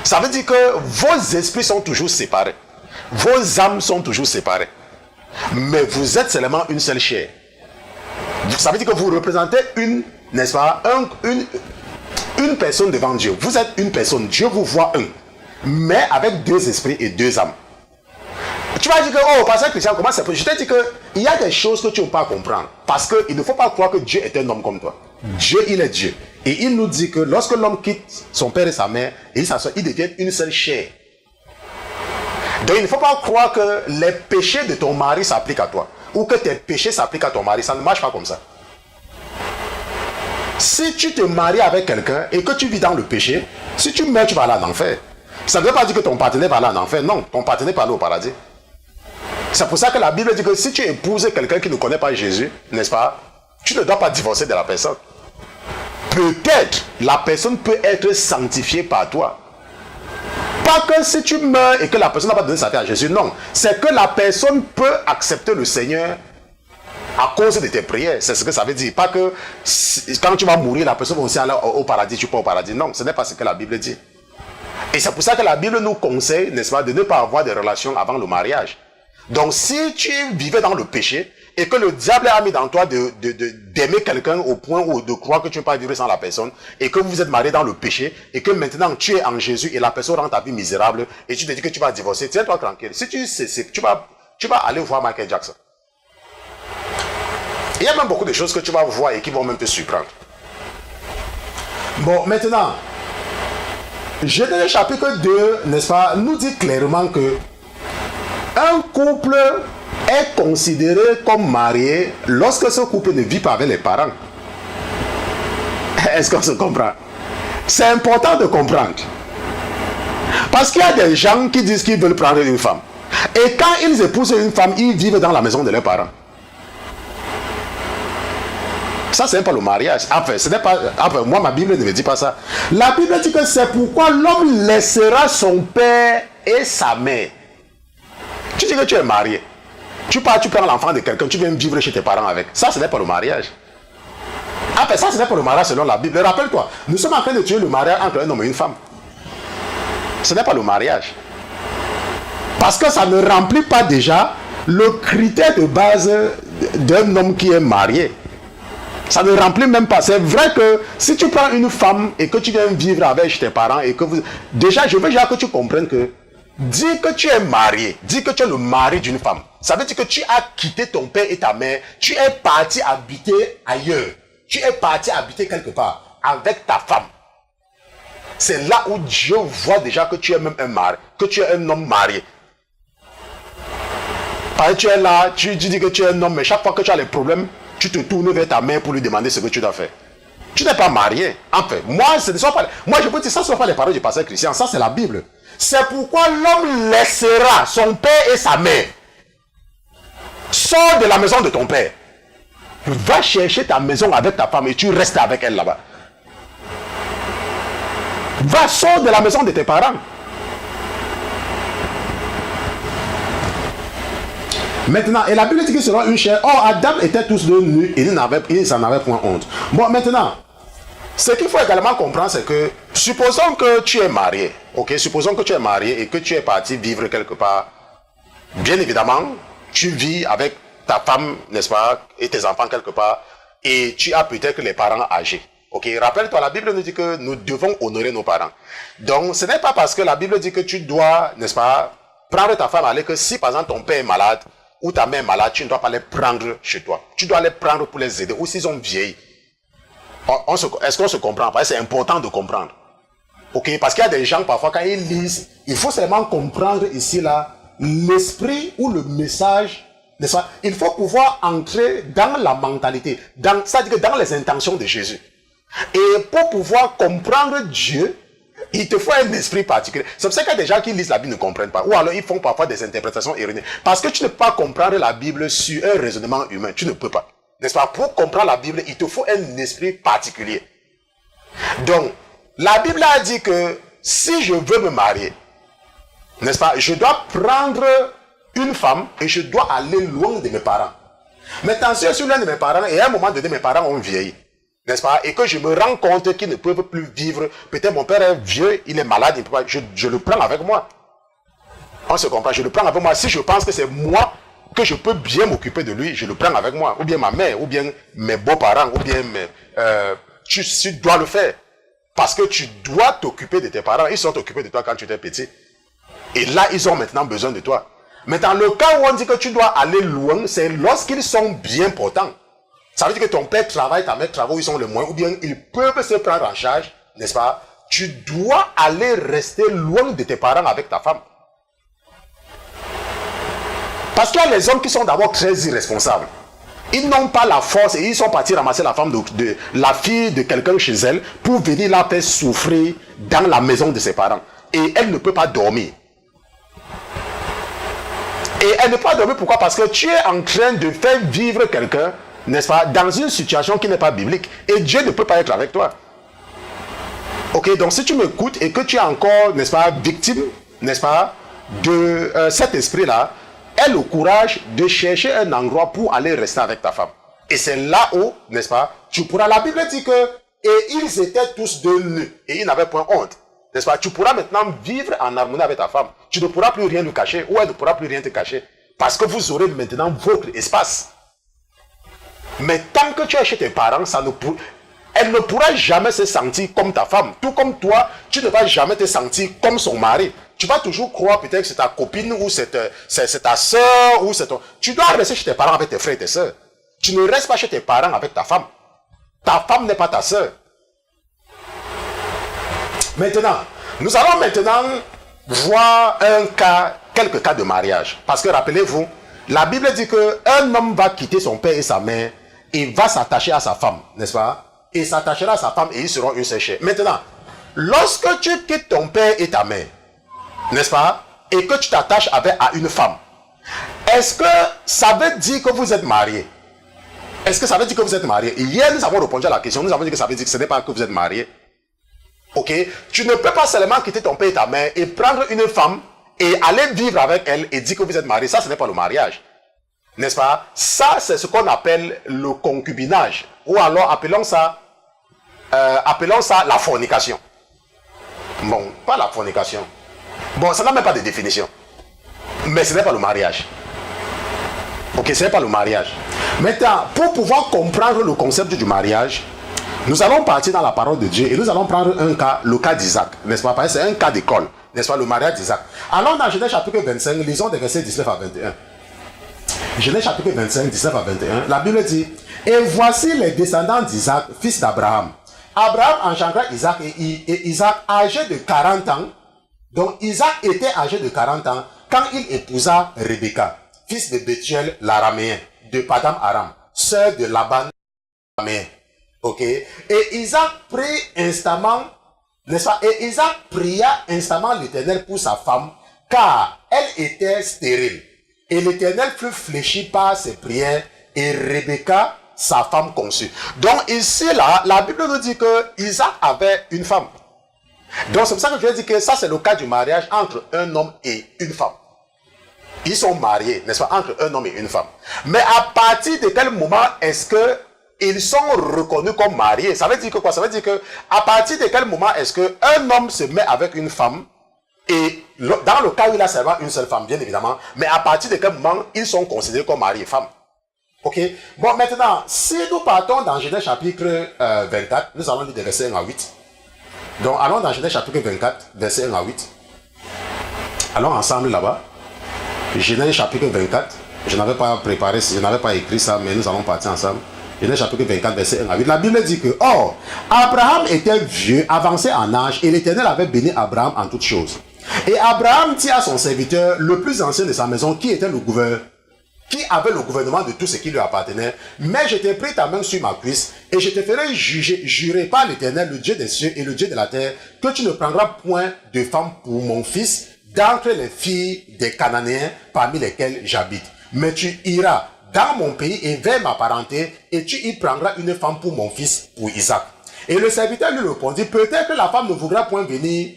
Ça veut dire que vos esprits sont toujours séparés. Vos âmes sont toujours séparées. Mais vous êtes seulement une seule chair. Ça veut dire que vous représentez une, n'est-ce pas, une personne devant Dieu. Vous êtes une personne. Dieu vous voit un. Mais avec deux esprits et deux âmes. Tu vas dire que, oh, pasteur Christian, comment c'est possible? Je t'ai dit qu'il y a des choses que tu ne peux pas comprendre. Parce qu'il ne faut pas croire que Dieu est un homme comme toi. Dieu, il est Dieu. Et il nous dit que lorsque l'homme quitte son père et sa mère, et il s'assoit, ils deviennent une seule chair. Donc il ne faut pas croire que les péchés de ton mari s'appliquent à toi. Ou que tes péchés s'appliquent à ton mari. Ça ne marche pas comme ça. Si tu te maries avec quelqu'un et que tu vis dans le péché, si tu meurs, tu vas aller en enfer. Ça ne veut pas dire que ton partenaire va aller en enfer. Non, ton partenaire va aller au paradis. C'est pour ça que la Bible dit que si tu épouses quelqu'un qui ne connaît pas Jésus, n'est-ce pas, tu ne dois pas divorcer de la personne. Peut-être la personne peut être sanctifiée par toi. Pas que si tu meurs et que la personne n'a pas donné sa vie à Jésus, non. C'est que la personne peut accepter le Seigneur à cause de tes prières. C'est ce que ça veut dire. Pas que quand tu vas mourir, la personne va aussi aller au paradis, tu peux au paradis. Non, ce n'est pas ce que la Bible dit. Et c'est pour ça que la Bible nous conseille, n'est-ce pas, de ne pas avoir des relations avant le mariage. Donc si tu vivais dans le péché et que le diable a mis dans toi d'aimer quelqu'un au point où de croire que tu ne peux pas vivre sans la personne et que vous êtes marié dans le péché et que maintenant tu es en Jésus et la personne rend ta vie misérable et tu te dis que tu vas divorcer, tiens-toi tranquille. Si tu sais, tu vas aller voir Michael Jackson. Il y a même beaucoup de choses que tu vas voir et qui vont même te surprendre. Bon, maintenant, Genèse chapitre 2, n'est-ce pas, nous dit clairement que Un couple est considéré comme marié lorsque ce couple ne vit pas avec les parents. Est-ce qu'on se comprend? C'est important de comprendre. Parce qu'il y a des gens qui disent qu'ils veulent prendre une femme. Et quand ils épousent une femme, ils vivent dans la maison de leurs parents. Ça, ce n'est pas le mariage. Enfin, ce n'est pas. Enfin, moi, ma Bible ne me dit pas ça. La Bible dit que c'est pourquoi l'homme laissera son père et sa mère. Tu dis que tu es marié. Tu prends l'enfant de quelqu'un, tu viens vivre chez tes parents avec. Ça, ce n'est pas le mariage. Enfin, ça, ce n'est pas le mariage selon la Bible. Rappelle-toi, nous sommes en train de tuer le mariage entre un homme et une femme. Ce n'est pas le mariage. Parce que ça ne remplit pas déjà le critère de base d'un homme qui est marié. Ça ne remplit même pas. C'est vrai que si tu prends une femme et que tu viens vivre avec tes parents et que vous... Déjà, je veux déjà que tu comprennes que dis que tu es marié, dis que tu es le mari d'une femme. Ça veut dire que tu as quitté ton père et ta mère, tu es parti habiter ailleurs. Tu es parti habiter quelque part avec ta femme. C'est là où Dieu voit déjà que tu es même un mari, que tu es un homme marié. Parce que tu es là, tu dis que tu es un homme, mais chaque fois que tu as les problèmes, tu te tournes vers ta mère pour lui demander ce que tu dois faire. Tu n'es pas marié. Enfin, moi, je peux dire ça ne sont pas les paroles du pasteur Christian, ça c'est la Bible. C'est pourquoi l'homme laissera son père et sa mère. Sors de la maison de ton père. Va chercher ta maison avec ta femme et tu restes avec elle là-bas. Va, sors de la maison de tes parents. Maintenant, et la Bible dit que selon une chair, oh, Adam était tous deux nus et ils n'en avaient point honte. Bon, maintenant, ce qu'il faut également comprendre, c'est que, supposons que tu es marié, ok, supposons que tu es marié et que tu es parti vivre quelque part, bien évidemment, tu vis avec ta femme, n'est-ce pas, et tes enfants quelque part, et tu as peut-être les parents âgés. Ok, rappelle-toi, la Bible nous dit que nous devons honorer nos parents. Donc, ce n'est pas parce que la Bible dit que tu dois, n'est-ce pas, prendre ta femme, aller que si, par exemple, ton père est malade, ou ta mère est malade, tu ne dois pas les prendre chez toi. Tu dois les prendre pour les aider, ou s'ils ont vieilli. Est-ce qu'on se comprend? Parce que c'est important de comprendre. Ok, parce qu'il y a des gens, parfois, quand ils lisent, il faut seulement comprendre ici, là, l'esprit ou le message, n'est-ce pas? Il faut pouvoir entrer dans la mentalité, c'est-à-dire dans les intentions de Jésus. Et pour pouvoir comprendre Dieu, il te faut un esprit particulier. C'est pour ça qu'il y a des gens qui lisent la Bible ne comprennent pas. Ou alors ils font parfois des interprétations erronées. Parce que tu ne peux pas comprendre la Bible sur un raisonnement humain. Tu ne peux pas. N'est-ce pas? Pour comprendre la Bible, il te faut un esprit particulier. Donc, la Bible a dit que si je veux me marier, n'est-ce pas? Je dois prendre une femme et je dois aller loin de mes parents. Maintenant, si je suis loin de mes parents et à un moment donné, mes parents ont vieilli, n'est-ce pas? Et que je me rends compte qu'ils ne peuvent plus vivre. Peut-être mon père est vieux, il est malade, il peut pas, je le prends avec moi. On se comprend, je le prends avec moi. Si je pense que c'est moi que je peux bien m'occuper de lui, je le prends avec moi. Ou bien ma mère, ou bien mes beaux-parents, ou bien tu dois le faire. Parce que tu dois t'occuper de tes parents. Ils sont occupés de toi quand tu étais petit. Et là, ils ont maintenant besoin de toi. Maintenant, le cas où on dit que tu dois aller loin, c'est lorsqu'ils sont bien portants. Ça veut dire que ton père travaille, ta mère travaille, ils sont le moins, ou bien ils peuvent se prendre en charge, n'est-ce pas? Tu dois aller rester loin de tes parents avec ta femme. Parce qu'il y a les hommes qui sont d'abord très irresponsables. Ils n'ont pas la force et ils sont partis ramasser la femme de la fille de quelqu'un chez elle pour venir la faire souffrir dans la maison de ses parents. Et elle ne peut pas dormir. Et elle ne peut pas dormir, pourquoi? Parce que tu es en train de faire vivre quelqu'un, n'est-ce pas, dans une situation qui n'est pas biblique. Et Dieu ne peut pas être avec toi. Ok, donc si tu m'écoutes et que tu es encore, n'est-ce pas, victime, n'est-ce pas, de cet esprit-là, aie le courage de chercher un endroit pour aller rester avec ta femme. Et c'est là où, n'est-ce pas, tu pourras, la Bible dit que, et ils étaient tous deux nus, et ils n'avaient point honte. N'est-ce pas? Tu pourras maintenant vivre en harmonie avec ta femme. Tu ne pourras plus rien lui cacher, ou elle ne pourra plus rien te cacher. Parce que vous aurez maintenant votre espace. Mais tant que tu es chez tes parents, elle ne pourra jamais se sentir comme ta femme. Tout comme toi, tu ne vas jamais te sentir comme son mari. Tu vas toujours croire peut-être que c'est ta copine, ou c'est ta soeur, ou c'est ton... Tu dois rester chez tes parents avec tes frères et tes soeurs. Tu ne restes pas chez tes parents avec ta femme. Ta femme n'est pas ta soeur. Maintenant, nous allons maintenant voir un cas quelques cas de mariage. Parce que rappelez-vous, la Bible dit qu'un homme va quitter son père et sa mère et va s'attacher à sa femme, n'est-ce pas? Et s'attachera à sa femme et ils seront une seule chair. Maintenant, lorsque tu quittes ton père et ta mère, n'est-ce pas? Et que tu t'attaches à une femme, est-ce que ça veut dire que vous êtes mariés? Est-ce que ça veut dire que vous êtes mariés? Hier, nous avons répondu à la question. Nous avons dit que ça veut dire que ce n'est pas que vous êtes mariés. Ok? Tu ne peux pas seulement quitter ton père et ta mère et prendre une femme et aller vivre avec elle et dire que vous êtes mariés. Ça, ce n'est pas le mariage. N'est-ce pas? Ça, c'est ce qu'on appelle le concubinage. Ou alors, appelons ça la fornication. Bon, pas la fornication. Bon, ça n'a même pas de définition. Mais ce n'est pas le mariage. Ok, ce n'est pas le mariage. Maintenant, pour pouvoir comprendre le concept du mariage, nous allons partir dans la parole de Dieu et nous allons prendre un cas, le cas d'Isaac, n'est-ce pas? Parce que c'est un cas d'école, n'est-ce pas? Le mariage d'Isaac. Allons dans Genèse chapitre 25, lisons des versets 19 à 21. Genèse chapitre 25, 19 à 21. La Bible dit: et voici les descendants d'Isaac, fils d'Abraham. Abraham engendra Isaac et Isaac, âgé de 40 ans. Donc Isaac était âgé de 40 ans quand il épousa Rebecca, fils de Bethuel l'araméen, de Padam Aram, sœur de Laban l'araméen. Ok? Et Isaac prit instamment, n'est-ce pas? Et Isaac pria instamment l'Éternel pour sa femme, car elle était stérile. Et l'Éternel fut fléchi par ses prières, et Rebecca, sa femme, conçut. Donc ici, là, la Bible nous dit que Isaac avait une femme. Donc c'est pour ça que je vais dire que ça, c'est le cas du mariage entre un homme et une femme. Ils sont mariés, n'est-ce pas, entre un homme et une femme. Mais à partir de quel moment est-ce que ils sont reconnus comme mariés? Ça veut dire que quoi? Ça veut dire que à partir de quel moment est-ce qu'un homme se met avec une femme, et dans le cas où il a seulement une seule femme, bien évidemment, mais à partir de quel moment ils sont considérés comme mari et femme? Ok? Bon, maintenant, si nous partons dans Genèse chapitre 24, nous allons lire des versets 1 à 8. Donc, allons dans Genèse chapitre 24, versets 1 à 8. Allons ensemble là-bas. Genèse chapitre 24. Je n'avais pas préparé, je n'avais pas écrit ça, mais nous allons partir ensemble. Genèse chapitre 24, verset 1 à 8. La Bible dit que, or, Abraham était vieux, avancé en âge, et l'Éternel avait béni Abraham en toutes choses. Et Abraham dit à son serviteur, le plus ancien de sa maison, qui était le gouverneur, qui avait le gouvernement de tout ce qui lui appartenait, mais je t'ai pris ta main sur ma cuisse, et je te ferai jurer par l'Éternel, le Dieu des cieux et le Dieu de la terre, que tu ne prendras point de femme pour mon fils d'entre les filles des Cananéens parmi lesquels j'habite. Mais tu iras dans mon pays et vers ma parenté, et tu y prendras une femme pour mon fils, pour Isaac. Et le serviteur lui répondit, peut-être que la femme ne voudra point venir,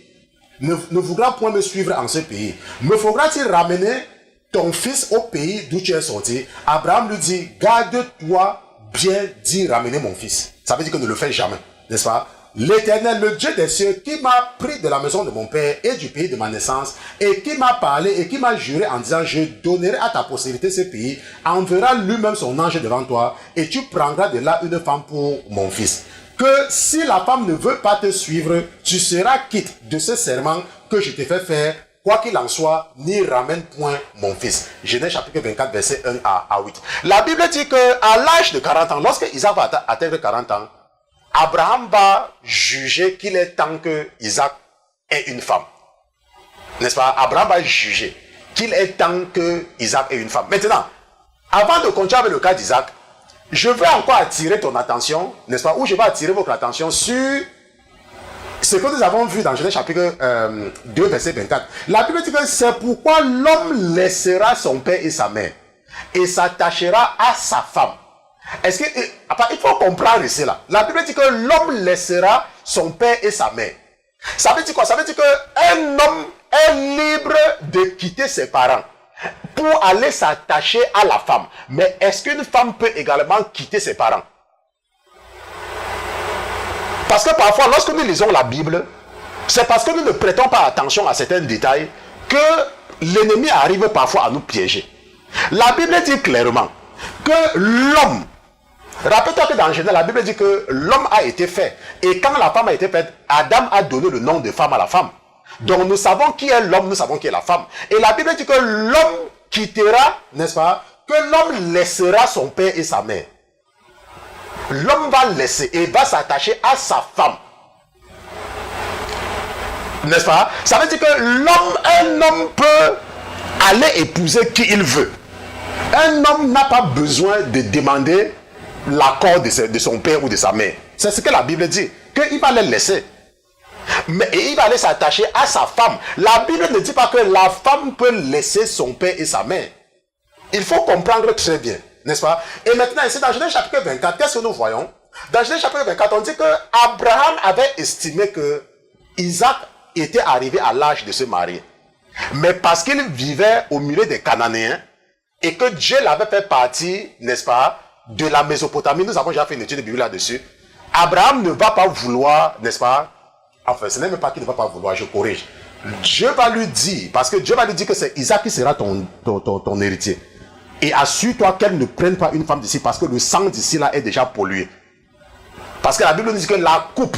ne voudra point me suivre en ce pays. Me faudra-t-il ramener ton fils au pays d'où tu es sorti? Abraham lui dit, garde-toi bien d'y ramener mon fils. Ça veut dire que ne le fais jamais, n'est-ce pas? L'Éternel, le Dieu des cieux, qui m'a pris de la maison de mon père et du pays de ma naissance, et qui m'a parlé et qui m'a juré en disant, je donnerai à ta postérité ce pays, enverra lui-même son ange devant toi, et tu prendras de là une femme pour mon fils. Que si la femme ne veut pas te suivre, tu seras quitte de ce serment que je t'ai fait faire. Quoi qu'il en soit, n'y ramène point mon fils. Genèse chapitre 24, verset 1 à 8. La Bible dit qu'à l'âge de 40 ans, lorsque Isaac va atteindre 40 ans, Abraham va juger qu'il est temps que Isaac ait une femme. N'est-ce pas? Abraham va juger qu'il est temps que Isaac ait une femme. Maintenant, avant de continuer avec le cas d'Isaac, je veux encore attirer ton attention, n'est-ce pas? Ou je vais attirer votre attention sur ce que nous avons vu dans Genèse chapitre 2, verset 24. La Bible dit que c'est pourquoi l'homme laissera son père et sa mère et s'attachera à sa femme. Est-ce que il faut comprendre ici là. La Bible dit que l'homme laissera son père et sa mère. Ça veut dire quoi? Ça veut dire qu'un homme est libre de quitter ses parents pour aller s'attacher à la femme. Mais est-ce qu'une femme peut également quitter ses parents? Parce que parfois, lorsque nous lisons la Bible, c'est parce que nous ne prêtons pas attention à certains détails que l'ennemi arrive parfois à nous piéger. La Bible dit clairement que l'homme, rappelle-toi que dans Genèse, la Bible dit que l'homme a été fait. Et quand la femme a été faite, Adam a donné le nom de femme à la femme. Donc nous savons qui est l'homme, nous savons qui est la femme. Et la Bible dit que l'homme quittera, n'est-ce pas, que l'homme laissera son père et sa mère. L'homme va laisser et va s'attacher à sa femme. N'est-ce pas? Ça veut dire que un homme peut aller épouser qui il veut. Un homme n'a pas besoin de demander l'accord de son père ou de sa mère. C'est ce que la Bible dit, qu'il va les laisser. Mais il va aller s'attacher à sa femme. La Bible ne dit pas que la femme peut laisser son père et sa mère. Il faut comprendre très bien, n'est-ce pas? Et maintenant, ici, dans Genèse chapitre 24, qu'est-ce que nous voyons? Dans Genèse chapitre 24, on dit que Abraham avait estimé que Isaac était arrivé à l'âge de se marier. Mais parce qu'il vivait au milieu des Cananéens et que Dieu l'avait fait partie, n'est-ce pas, de la Mésopotamie, nous avons déjà fait une étude de Bible là-dessus, Abraham ne va pas vouloir, n'est-ce pas, enfin, ce n'est même pas qu'il ne va pas vouloir, je corrige. Dieu va lui dire, parce que Dieu va lui dire que c'est Isaac qui sera ton héritier. Et assure-toi qu'elle ne prenne pas une femme d'ici, parce que le sang d'ici là est déjà pollué. Parce que la Bible nous dit que la coupe,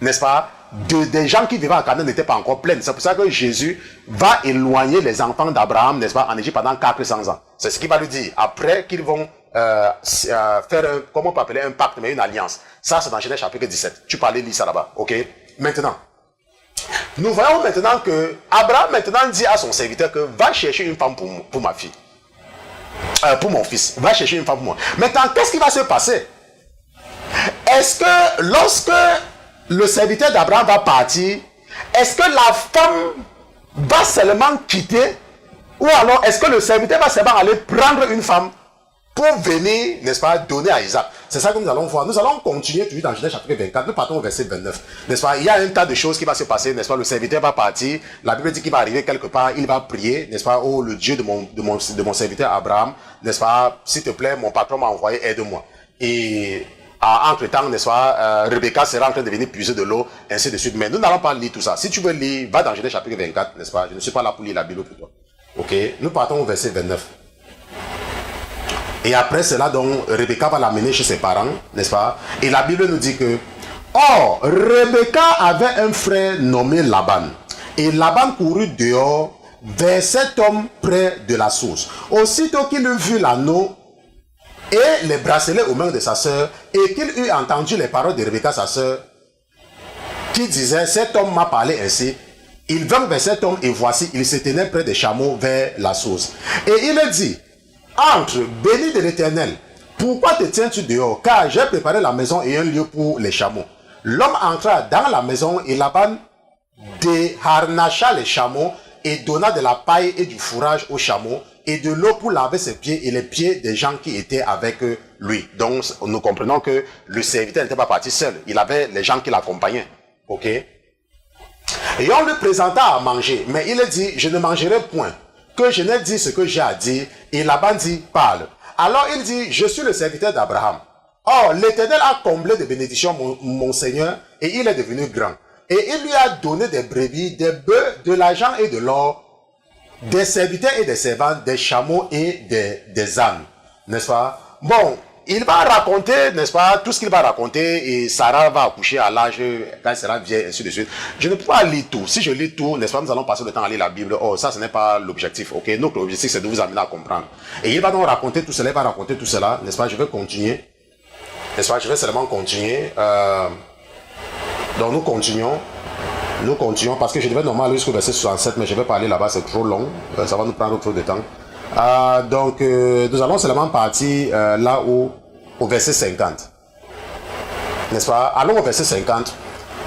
n'est-ce pas, des gens qui vivaient à Canaan n'était pas encore pleine. C'est pour ça que Jésus va éloigner les enfants d'Abraham, n'est-ce pas, en Égypte pendant 400 ans. C'est ce qu'il va lui dire. Après qu'ils vont faire comment on peut appeler un pacte, mais une alliance. Ça, c'est dans Genèse chapitre 17. Tu peux aller lire ça là-bas, ok? Maintenant, nous voyons maintenant que Abraham maintenant dit à son serviteur que va chercher une femme pour ma fille. Pour mon fils. Va chercher une femme pour moi. Maintenant, qu'est-ce qui va se passer? Est-ce que lorsque le serviteur d'Abraham va partir, est-ce que la femme va seulement quitter, ou alors est-ce que le serviteur va seulement aller prendre une femme pour venir, n'est-ce pas, donner à Isaac? C'est ça que nous allons voir. Nous allons continuer toujours dans Genèse chapitre 24. Nous partons au verset 29. N'est-ce pas? Il y a un tas de choses qui va se passer, n'est-ce pas? Le serviteur va partir. La Bible dit qu'il va arriver quelque part. Il va prier, n'est-ce pas? Oh, le Dieu de mon serviteur Abraham, n'est-ce pas? S'il te plaît, mon patron m'a envoyé, aide-moi. Et entre-temps, n'est-ce pas, Rebecca sera en train de venir puiser de l'eau, ainsi de suite. Mais nous n'allons pas lire tout ça. Si tu veux lire, va dans Genèse chapitre 24, n'est-ce pas? Je ne suis pas là pour lire la Bible pour toi. Ok? Nous partons au verset 29. Et après cela, donc, Rebecca va l'amener chez ses parents, n'est-ce pas? Et la Bible nous dit que, or, Rebecca avait un frère nommé Laban. Et Laban courut dehors vers cet homme près de la source. Aussitôt qu'il eut vu l'anneau et les bracelets aux mains de sa sœur, et qu'il eut entendu les paroles de Rebecca, sa sœur, qui disait, cet homme m'a parlé ainsi, il vint vers cet homme, et voici, il se tenait près des chameaux vers la source. Et il dit, entre, béni de l'Éternel, pourquoi te tiens-tu dehors? Car j'ai préparé la maison et un lieu pour les chameaux. L'homme entra dans la maison et Laban déharnacha les chameaux et donna de la paille et du fourrage aux chameaux et de l'eau pour laver ses pieds et les pieds des gens qui étaient avec lui. Donc nous comprenons que le serviteur n'était pas parti seul. Il avait les gens qui l'accompagnaient. Ok? Et on lui présenta à manger, mais il dit, je ne mangerai point, que je n'ai dit ce que j'ai à dire. Et Laban dit, parle. Alors il dit, je suis le serviteur d'Abraham. Or, l'Éternel a comblé de bénédictions mon Seigneur, et il est devenu grand. Et il lui a donné des brebis, des bœufs, de l'argent et de l'or, des serviteurs et des servantes, des chameaux et des ânes. N'est-ce pas? Bon, il va raconter, n'est-ce pas, tout ce qu'il va raconter, et Sarah va accoucher à l'âge, quand elle sera vieille, ainsi de suite. Je ne peux pas lire tout. Si je lis tout, n'est-ce pas, nous allons passer le temps à lire la Bible. Oh, ça, ce n'est pas l'objectif, ok? Notre objectif, c'est de vous amener à comprendre. Et il va donc raconter tout cela, il va raconter tout cela, n'est-ce pas? Je vais continuer. N'est-ce pas? Je vais seulement continuer. Donc, nous continuons, parce que je devais normalement aller jusqu'au verset 67, mais je vais pas aller là-bas, c'est trop long. Ça va nous prendre trop de temps. Donc, nous allons seulement partir là où, au verset 50. N'est-ce pas? Allons au verset 50.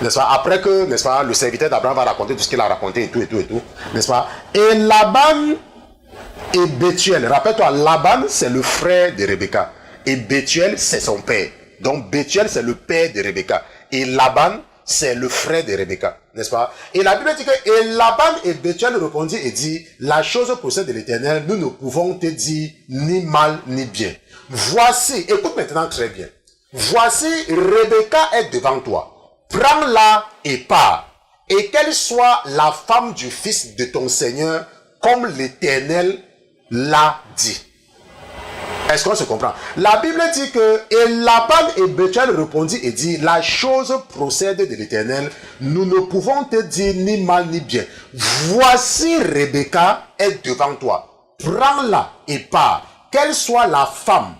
N'est-ce pas? Après que, n'est-ce pas, le serviteur d'Abraham va raconter tout ce qu'il a raconté et tout, n'est-ce pas? Et Laban et Bethuel, rappelle-toi, Laban, c'est le frère de Rebecca. Et Bethuel, c'est son père. Donc, Bethuel, c'est le père de Rebecca. Et Laban, c'est le frère de Rebecca, n'est-ce pas? Et la Bible dit que et Laban et Bethuel répondit et dit, la chose procède de l'Éternel, nous ne pouvons te dire ni mal ni bien. Voici, écoute maintenant très bien. Voici, Rebecca est devant toi. Prends-la et pars. Et qu'elle soit la femme du fils de ton Seigneur, comme l'Éternel l'a dit. Est-ce qu'on se comprend? La Bible dit que et Laban et Bethuel répondit et dit, la chose procède de l'Éternel, nous ne pouvons te dire ni mal ni bien. Voici Rebecca est devant toi. Prends-la et pars. Qu'elle soit la femme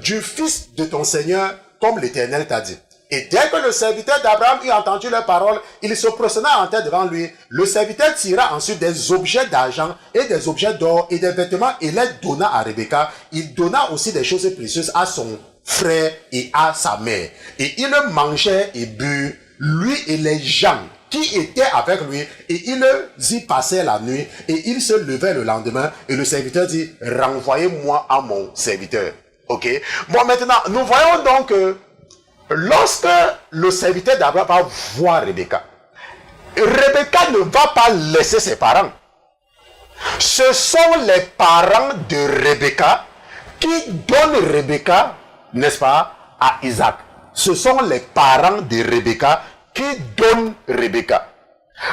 du fils de ton Seigneur, comme l'Éternel t'a dit. Et dès que le serviteur d'Abraham eut entendu leurs paroles, il se prosterna en terre devant lui. Le serviteur tira ensuite des objets d'argent et des objets d'or et des vêtements et les donna à Rebecca. Il donna aussi des choses précieuses à son frère et à sa mère. Et il mangeait et but, lui et les gens qui étaient avec lui, et ils y passèrent la nuit, et ils se levèrent le lendemain, et le serviteur dit, renvoyez-moi à mon serviteur. Ok? Bon, maintenant, nous voyons donc que lorsque le serviteur d'Abraham va voir Rebecca, Rebecca ne va pas laisser ses parents. Ce sont les parents de Rebecca qui donnent Rebecca, n'est-ce pas, à Isaac. Ce sont les parents de Rebecca qui donnent Rebecca.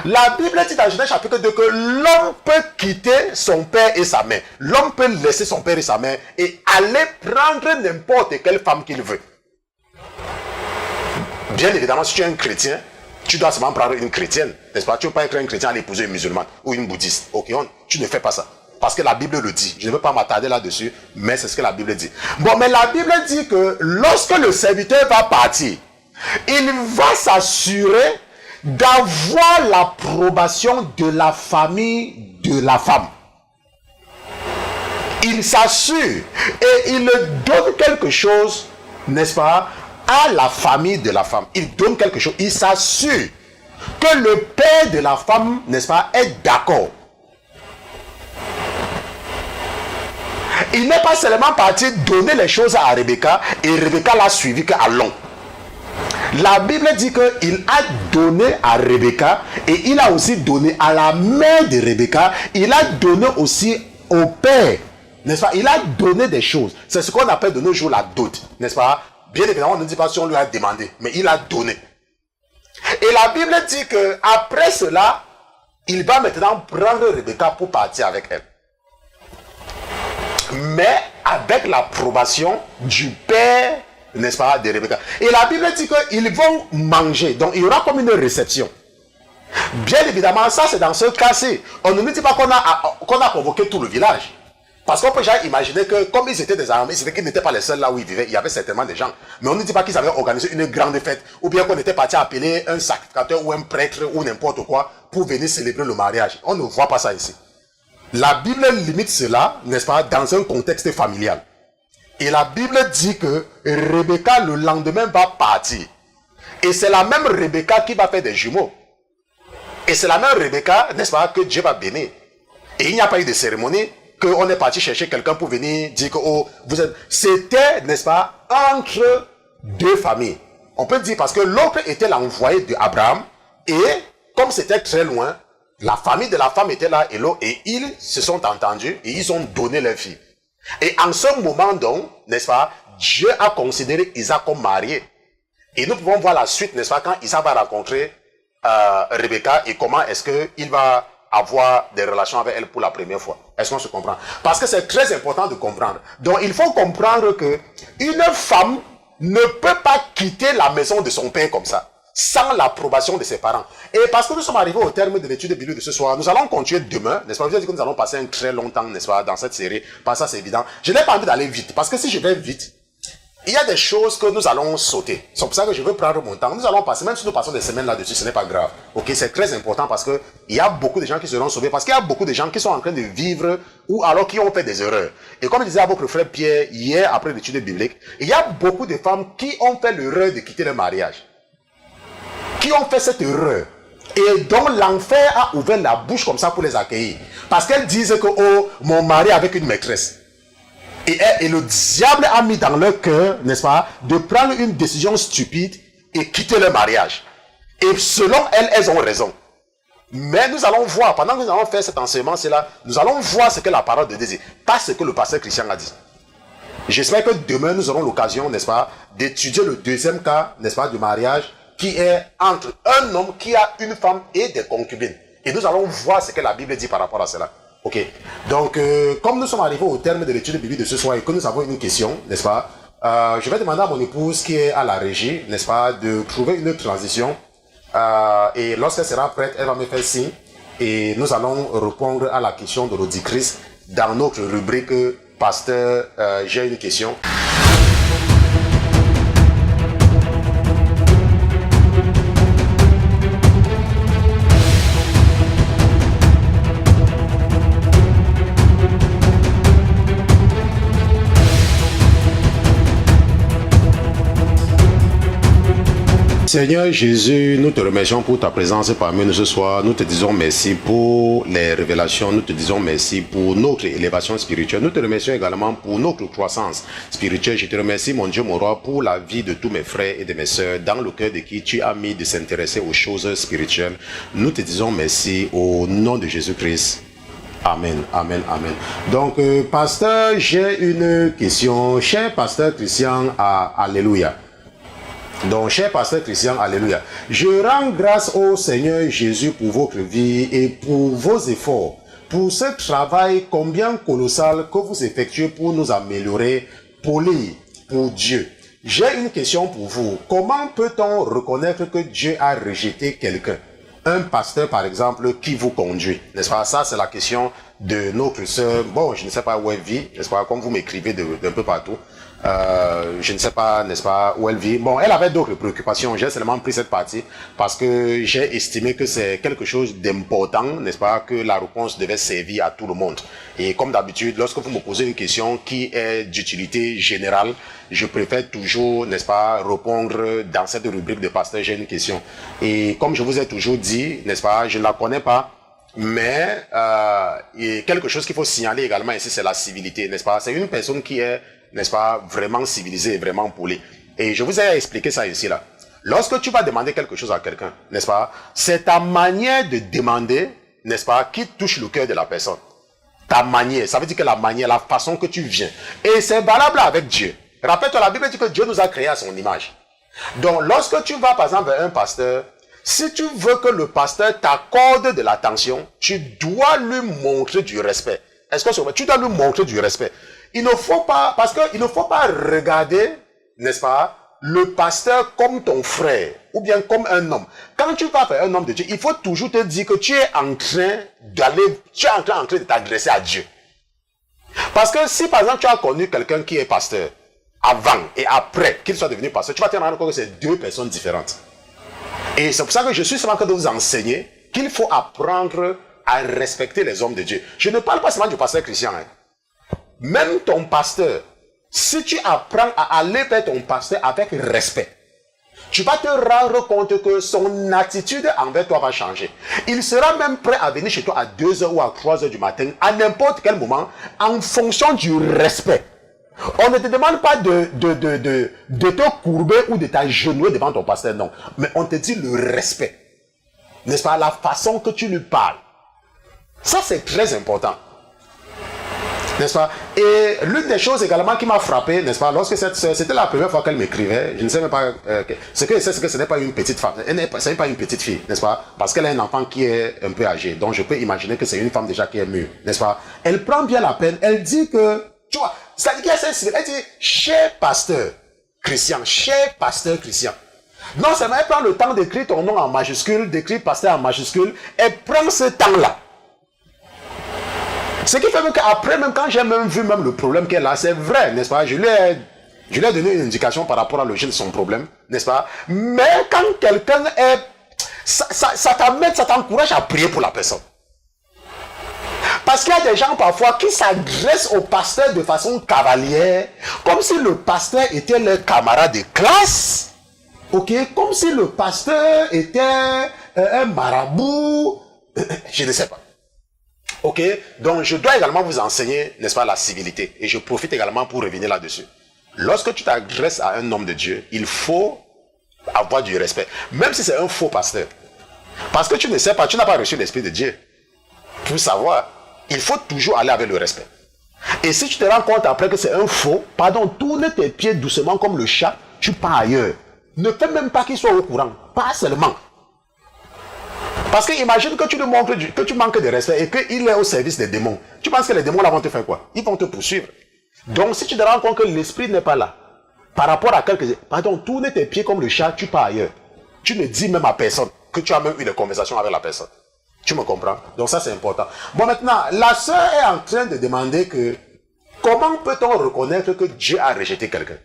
La Bible dit dans Genèse chapitre 2 que l'homme peut quitter son père et sa mère. L'homme peut laisser son père et sa mère et aller prendre n'importe quelle femme qu'il veut. Bien évidemment, si tu es un chrétien, tu dois seulement prendre une chrétienne, n'est-ce pas? Tu ne veux pas être un chrétien à l'épouser une musulmane ou une bouddhiste. Ok, tu ne fais pas ça. Parce que la Bible le dit. Je ne veux pas m'attarder là-dessus, mais c'est ce que la Bible dit. Bon, mais la Bible dit que lorsque le serviteur va partir, il va s'assurer d'avoir l'approbation de la famille de la femme. Il s'assure et il donne quelque chose, n'est-ce pas, à la famille de la femme. Il donne quelque chose, il s'assure que le père de la femme, n'est-ce pas, est d'accord. Il n'est pas seulement parti donner les choses à Rebecca et Rebecca l'a suivi qu'à long. La Bible dit qu'il a donné à Rebecca et il a aussi donné à la mère de Rebecca. Il a donné aussi au père, n'est-ce pas? Il a donné des choses. C'est ce qu'on appelle de nos jours la dot, n'est-ce pas? Bien évidemment, on ne dit pas si on lui a demandé, mais il a donné. Et la Bible dit que après cela, il va maintenant prendre Rebecca pour partir avec elle. Mais avec l'approbation du père, n'est-ce pas, de Rebecca. Et la Bible dit qu'ils vont manger. Donc, il y aura comme une réception. Bien évidemment, ça, c'est dans ce cas-ci. On ne nous dit pas qu'on a convoqué tout le village. Parce qu'on peut déjà imaginer que, comme ils étaient des armées, c'était qu'ils n'étaient pas les seuls là où ils vivaient. Il y avait certainement des gens. Mais on ne dit pas qu'ils avaient organisé une grande fête. Ou bien qu'on était parti appeler un sacrificateur ou un prêtre ou n'importe quoi pour venir célébrer le mariage. On ne voit pas ça ici. La Bible limite cela, n'est-ce pas, dans un contexte familial. Et la Bible dit que Rebecca, le lendemain, va partir. Et c'est la même Rebecca qui va faire des jumeaux. Et c'est la même Rebecca, n'est-ce pas, que Dieu va bénir. Et il n'y a pas eu de cérémonie, qu'on est parti chercher quelqu'un pour venir dire que, oh, vous êtes... C'était, n'est-ce pas, entre deux familles. On peut dire parce que l'autre était l'envoyé d'Abraham. Et comme c'était très loin, la famille de la femme était là et ils se sont entendus et ils ont donné leur fille. Et en ce moment donc, n'est-ce pas, Dieu a considéré Isaac comme marié. Et nous pouvons voir la suite, n'est-ce pas, quand Isaac va rencontrer Rebecca et comment est-ce qu'il va avoir des relations avec elle pour la première fois. Est-ce qu'on se comprend? Parce que c'est très important de comprendre. Donc il faut comprendre que une femme ne peut pas quitter la maison de son père comme ça, sans l'approbation de ses parents. Et parce que nous sommes arrivés au terme de l'étude biblique de ce soir, nous allons continuer demain, n'est-ce pas? Je veux dire que nous allons passer un très long temps, n'est-ce pas, dans cette série, parce que ça c'est évident. Je n'ai pas envie d'aller vite, parce que si je vais vite, il y a des choses que nous allons sauter. C'est pour ça que je veux prendre mon temps. Nous allons passer, même si nous passons des semaines là-dessus, ce n'est pas grave. Ok, c'est très important parce que il y a beaucoup de gens qui seront sauvés, parce qu'il y a beaucoup de gens qui sont en train de vivre ou alors qui ont fait des erreurs. Et comme disait à votre frère Pierre hier après l'étude biblique, il y a beaucoup de femmes qui ont fait l'erreur de quitter leur mariage. Qui ont fait cette erreur. Et donc l'enfer a ouvert la bouche comme ça pour les accueillir. Parce qu'elles disent que, oh, mon mari avec une maîtresse. Et le diable a mis dans leur cœur, n'est-ce pas, de prendre une décision stupide et quitter leur mariage. Et selon elles, elles ont raison. Mais nous allons voir, pendant que nous allons faire cet enseignement-là, nous allons voir ce que la parole de Dieu dit. Pas ce que le pasteur Christian a dit. J'espère que demain, nous aurons l'occasion, n'est-ce pas, d'étudier le deuxième cas, n'est-ce pas, du mariage, qui est entre un homme qui a une femme et des concubines. Et nous allons voir ce que la Bible dit par rapport à cela. Ok. Donc, comme nous sommes arrivés au terme de l'étude biblique de ce soir et que nous avons une question, n'est-ce pas, je vais demander à mon épouse qui est à la régie, n'est-ce pas, de trouver une transition. Et lorsqu'elle sera prête, elle va me faire signe. Et nous allons répondre à la question de l'auditrice dans notre rubrique « Pasteur, j'ai une question ». Seigneur Jésus, nous te remercions pour ta présence parmi nous ce soir. Nous te disons merci pour les révélations. Nous te disons merci pour notre élévation spirituelle. Nous te remercions également pour notre croissance spirituelle. Je te remercie, mon Dieu, mon roi, pour la vie de tous mes frères et de mes sœurs, dans le cœur de qui tu as mis de s'intéresser aux choses spirituelles. Nous te disons merci au nom de Jésus-Christ. Amen, amen, amen. Donc, pasteur, j'ai une question. Cher pasteur Christian, alléluia. Donc, cher pasteur Christian, alléluia. Je rends grâce au Seigneur Jésus pour votre vie et pour vos efforts, pour ce travail combien colossal que vous effectuez pour nous améliorer, polir pour Dieu. J'ai une question pour vous. Comment peut-on reconnaître que Dieu a rejeté quelqu'un? Un pasteur, par exemple, qui vous conduit, n'est-ce pas? Ça, c'est la question de notre sœur. Bon, je ne sais pas où elle vit, n'est-ce pas? Comme vous m'écrivez d'un peu partout. Je ne sais pas, n'est-ce pas, où elle vit. Bon, elle avait d'autres préoccupations. J'ai seulement pris cette partie parce que j'ai estimé que c'est quelque chose d'important, n'est-ce pas, que la réponse devait servir à tout le monde. Et comme d'habitude, lorsque vous me posez une question qui est d'utilité générale, je préfère toujours, n'est-ce pas, répondre dans cette rubrique de pasteur, j'ai une question. Et comme je vous ai toujours dit, n'est-ce pas, je ne la connais pas. Mais et quelque chose qu'il faut signaler également ici, c'est la civilité, n'est-ce pas? C'est une personne qui est, n'est-ce pas, vraiment civilisée, vraiment polie. Et je vous ai expliqué ça ici, là. Lorsque tu vas demander quelque chose à quelqu'un, n'est-ce pas, c'est ta manière de demander, n'est-ce pas, qui touche le cœur de la personne. Ta manière, ça veut dire que la manière, la façon que tu viens. Et c'est valable avec Dieu. Rappelle-toi, la Bible dit que Dieu nous a créés à son image. Donc, lorsque tu vas, par exemple, vers un pasteur, si tu veux que le pasteur t'accorde de l'attention, tu dois lui montrer du respect. Est-ce que tu dois lui montrer du respect? Il ne faut pas, parce qu'il ne faut pas regarder, n'est-ce pas, le pasteur comme ton frère, ou bien comme un homme. Quand tu vas vers un homme de Dieu, il faut toujours te dire que tu es en train de t'adresser à Dieu. Parce que si, par exemple, tu as connu quelqu'un qui est pasteur, avant et après qu'il soit devenu pasteur, tu vas te rendre compte que c'est deux personnes différentes. Et c'est pour ça que je suis seulement en train de vous enseigner qu'il faut apprendre à respecter les hommes de Dieu. Je ne parle pas seulement du pasteur Christian. Même ton pasteur, si tu apprends à aller vers ton pasteur avec respect, tu vas te rendre compte que son attitude envers toi va changer. Il sera même prêt à venir chez toi à 2h ou à 3h du matin, à n'importe quel moment, en fonction du respect. On ne te demande pas de te courber ou de t'agenouiller devant ton pasteur, non. Mais on te dit le respect. N'est-ce pas? La façon que tu lui parles. Ça, c'est très important. N'est-ce pas? Et l'une des choses également qui m'a frappé, n'est-ce pas? Lorsque cette sœur, c'était la première fois qu'elle m'écrivait, je ne sais même pas, ce que je sais, c'est que ce n'est pas une petite femme, ce n'est pas une petite fille, n'est-ce pas? Parce qu'elle a un enfant qui est un peu âgé, donc je peux imaginer que c'est une femme déjà qui est mûre, n'est-ce pas? Elle prend bien la peine, elle dit que, tu vois, ça dit qu'elle dit, cher pasteur Christian, cher pasteur Christian. Non seulement elle prend le temps d'écrire ton nom en majuscule, d'écrire pasteur en majuscule, elle prend ce temps-là. Ce qui fait même qu'après, même quand j'ai même vu même le problème qu'elle a, c'est vrai, n'est-ce pas? Je lui ai donné une indication par rapport à l'origine de son problème, n'est-ce pas? Mais quand quelqu'un est... Ça t'encourage à prier pour la personne. Parce qu'il y a des gens parfois qui s'adressent au pasteur de façon cavalière, comme si le pasteur était leur camarade de classe, ok? Comme si le pasteur était un marabout, je ne sais pas. Ok, donc je dois également vous enseigner, n'est-ce pas, la civilité. Et je profite également pour revenir là-dessus. Lorsque tu t'adresses à un homme de Dieu, il faut avoir du respect. Même si c'est un faux pasteur. Parce que tu ne sais pas, tu n'as pas reçu l'Esprit de Dieu. Pour savoir, il faut toujours aller avec le respect. Et si tu te rends compte après que c'est un faux, pardon, tourne tes pieds doucement comme le chat, tu pars ailleurs. Ne fais même pas qu'il soit au courant. Pas seulement. Parce que imagine que tu lui montres que tu manques de respect et qu'il est au service des démons. Tu penses que les démons là vont te faire quoi? Ils vont te poursuivre. Donc si tu te rends compte que l'esprit n'est pas là, par rapport à quelques... Pardon, tourne tes pieds comme le chat, tu pars ailleurs. Tu ne dis même à personne que tu as même eu des conversations avec la personne. Tu me comprends? Donc ça c'est important. Bon maintenant, la sœur est en train de demander que comment peut-on reconnaître que Dieu a rejeté quelqu'un?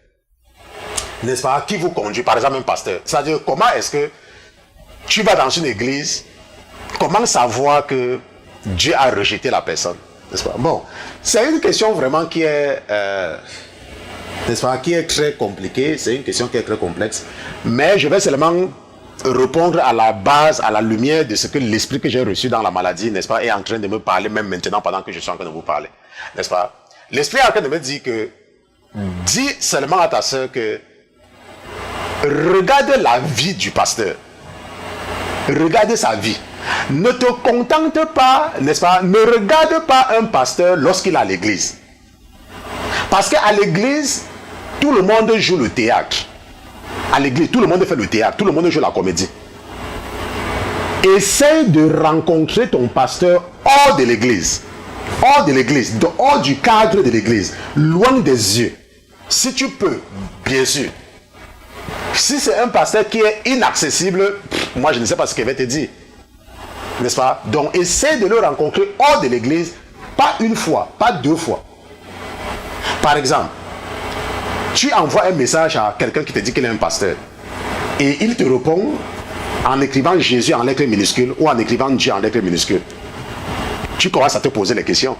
N'est-ce pas? Qui vous conduit? Par exemple un pasteur. C'est-à-dire comment est-ce que tu vas dans une église, comment savoir que Dieu a rejeté la personne? N'est-ce pas? Bon, c'est une question vraiment qui est n'est-ce pas, qui est très compliquée. C'est une question qui est très complexe. Mais je vais seulement répondre à la base, à la lumière de ce que l'esprit que j'ai reçu dans la maladie, n'est-ce pas, est en train de me parler, même maintenant, pendant que je suis en train de vous parler. N'est-ce pas? L'esprit est en train de me dire que, dis seulement à ta soeur que, regarde la vie du pasteur. Regarde sa vie. Ne te contente pas, n'est-ce pas, ne regarde pas un pasteur lorsqu'il est à l'église. Parce qu'à l'église, tout le monde joue le théâtre. À l'église, tout le monde fait le théâtre, tout le monde joue la comédie. Essaye de rencontrer ton pasteur hors de l'église. Hors de l'église, hors du cadre de l'église, loin des yeux. Si tu peux, bien sûr. Si c'est un pasteur qui est inaccessible, moi je ne sais pas ce qu'il va te dire. N'est-ce pas? Donc essaie de le rencontrer hors de l'église, pas une fois, pas deux fois. Par exemple, tu envoies un message à quelqu'un qui te dit qu'il est un pasteur et il te répond en écrivant Jésus en lettres minuscules ou en écrivant Dieu en lettres minuscules. Tu commences à te poser les questions.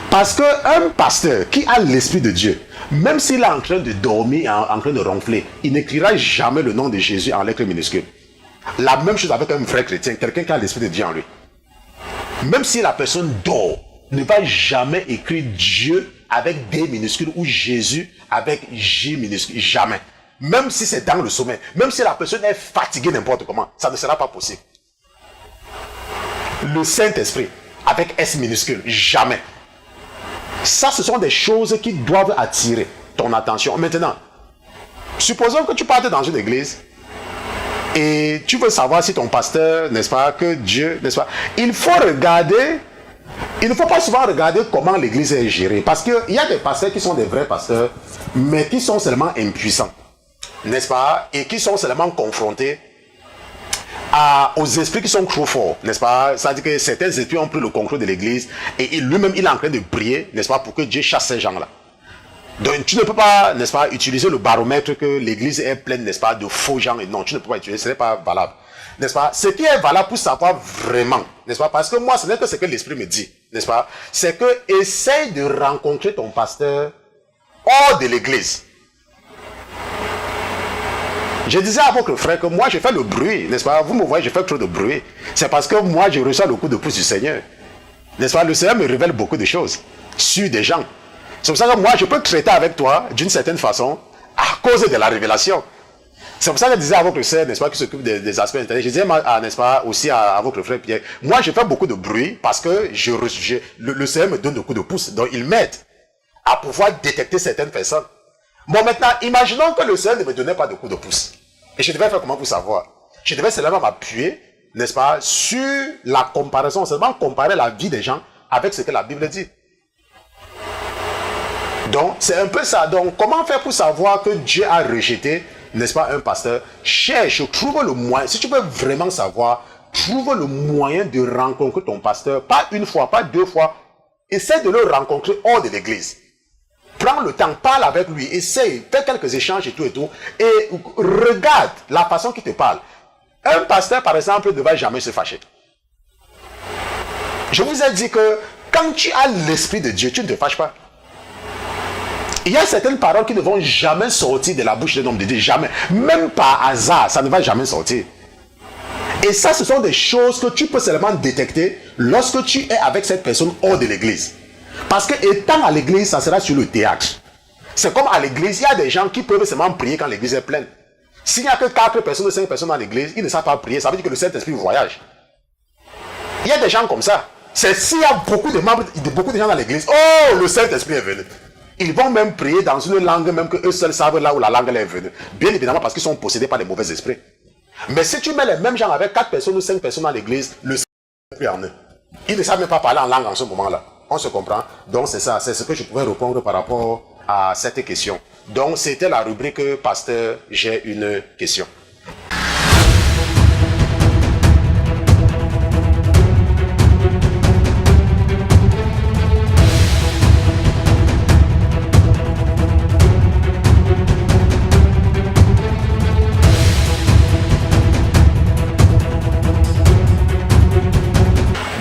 Parce qu'un pasteur qui a l'esprit de Dieu, même s'il est en train de dormir, en train de ronfler, il n'écrira jamais le nom de Jésus en lettres minuscules. La même chose avec un vrai chrétien, quelqu'un qui a l'esprit de Dieu en lui. Même si la personne dort, ne va jamais écrire Dieu avec D minuscule ou Jésus avec J minuscule. Jamais. Même si c'est dans le sommeil, même si la personne est fatiguée n'importe comment, ça ne sera pas possible. Le Saint-Esprit avec S minuscule, jamais. Ça, ce sont des choses qui doivent attirer ton attention. Maintenant, supposons que tu partes dans une église et tu veux savoir si ton pasteur, n'est-ce pas, que Dieu, n'est-ce pas, il faut regarder, il ne faut pas souvent regarder comment l'église est gérée. Parce qu'il y a des pasteurs qui sont des vrais pasteurs, mais qui sont seulement impuissants, n'est-ce pas, et qui sont seulement confrontés aux esprits qui sont trop forts, n'est-ce pas? Ça veut dire que certains esprits ont pris le contrôle de l'église et lui-même, il est en train de prier, n'est-ce pas, pour que Dieu chasse ces gens-là. Donc, tu ne peux pas, n'est-ce pas, utiliser le baromètre que l'église est pleine, n'est-ce pas, de faux gens. Et non, tu ne peux pas utiliser, ce n'est pas valable. N'est-ce pas? Ce qui est valable pour savoir vraiment, n'est-ce pas? Parce que moi, ce n'est que ce que l'esprit me dit, n'est-ce pas? C'est que essaye de rencontrer ton pasteur hors de l'église. Je disais à votre frère que moi, je fais le bruit, n'est-ce pas? Vous me voyez, je fais trop de bruit. C'est parce que moi, je reçois le coup de pouce du Seigneur. N'est-ce pas? Le Seigneur me révèle beaucoup de choses sur des gens. C'est pour ça que moi, je peux traiter avec toi d'une certaine façon à cause de la révélation. C'est pour ça que je disais à votre frère, n'est-ce pas, qui s'occupe des aspects intérieurs. Je disais, n'est-ce pas, aussi à votre frère Pierre, moi, je fais beaucoup de bruit parce que le Seigneur me donne le coup de pouce. Donc, il m'aide à pouvoir détecter certaines personnes. Bon, maintenant, imaginons que le Seigneur ne me donnait pas de coup de pouce. Et je devais faire comment pour savoir? Je devais seulement m'appuyer, n'est-ce pas, sur la comparaison, seulement comparer la vie des gens avec ce que la Bible dit. Donc, c'est un peu ça. Donc, comment faire pour savoir que Dieu a rejeté, n'est-ce pas, un pasteur? Cherche, trouve le moyen. Si tu veux vraiment savoir, trouve le moyen de rencontrer ton pasteur. Pas une fois, pas deux fois. Essaie de le rencontrer hors de l'église. Prends le temps, parle avec lui, essaye, fais quelques échanges et tout. Et regarde la façon qu'il te parle. Un pasteur, par exemple, ne va jamais se fâcher. Je vous ai dit que quand tu as l'esprit de Dieu, tu ne te fâches pas. Il y a certaines paroles qui ne vont jamais sortir de la bouche d'un homme de Dieu, jamais. Même par hasard, ça ne va jamais sortir. Et ça, ce sont des choses que tu peux seulement détecter lorsque tu es avec cette personne hors de l'église. Parce que étant à l'église, ça sera sur le théâtre. C'est comme à l'église, il y a des gens qui peuvent seulement prier quand l'église est pleine. S'il n'y a que 4 personnes ou 5 personnes dans l'église, ils ne savent pas prier, ça veut dire que le Saint-Esprit voyage. Il y a des gens comme ça. C'est s'il y a beaucoup de membres, beaucoup de gens dans l'église, oh, le Saint-Esprit est venu. Ils vont même prier dans une langue même que eux seuls savent là où la langue est venue. Bien évidemment parce qu'ils sont possédés par des mauvais esprits. Mais si tu mets les mêmes gens avec 4 personnes ou 5 personnes dans l'église, le Saint-Esprit en eux. Ils ne savent même pas parler en langue en ce moment-là. On se comprend. Donc c'est ça, c'est ce que je pouvais répondre par rapport à cette question. Donc c'était la rubrique Pasteur, j'ai une question.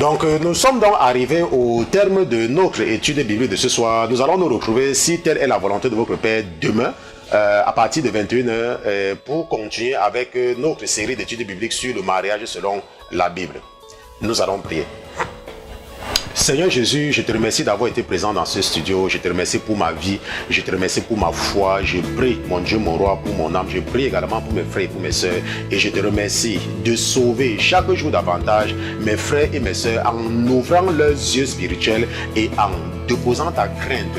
Donc, nous sommes donc arrivés au terme de notre étude biblique de ce soir. Nous allons nous retrouver, si telle est la volonté de votre Père, demain, à partir de 21h, pour continuer avec notre série d'études bibliques sur le mariage selon la Bible. Nous allons prier. Seigneur Jésus, je te remercie d'avoir été présent dans ce studio. Je te remercie pour ma vie. Je te remercie pour ma foi. Je prie, mon Dieu, mon roi, pour mon âme. Je prie également pour mes frères et pour mes soeurs. Et je te remercie de sauver chaque jour davantage mes frères et mes soeurs en ouvrant leurs yeux spirituels et en déposant ta crainte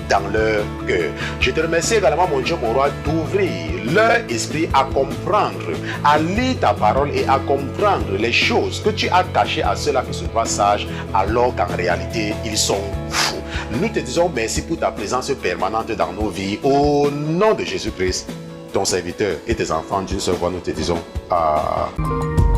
dans leur cœur. Je te remercie également, mon Dieu, mon roi, d'ouvrir leur esprit à comprendre, à lire ta parole et à comprendre les choses que tu as cachées à ceux-là qui se croient sages, alors qu'en réalité, ils sont fous. Nous te disons merci pour ta présence permanente dans nos vies. Au nom de Jésus-Christ, ton serviteur et tes enfants d'une seule voix, nous te disons Amen.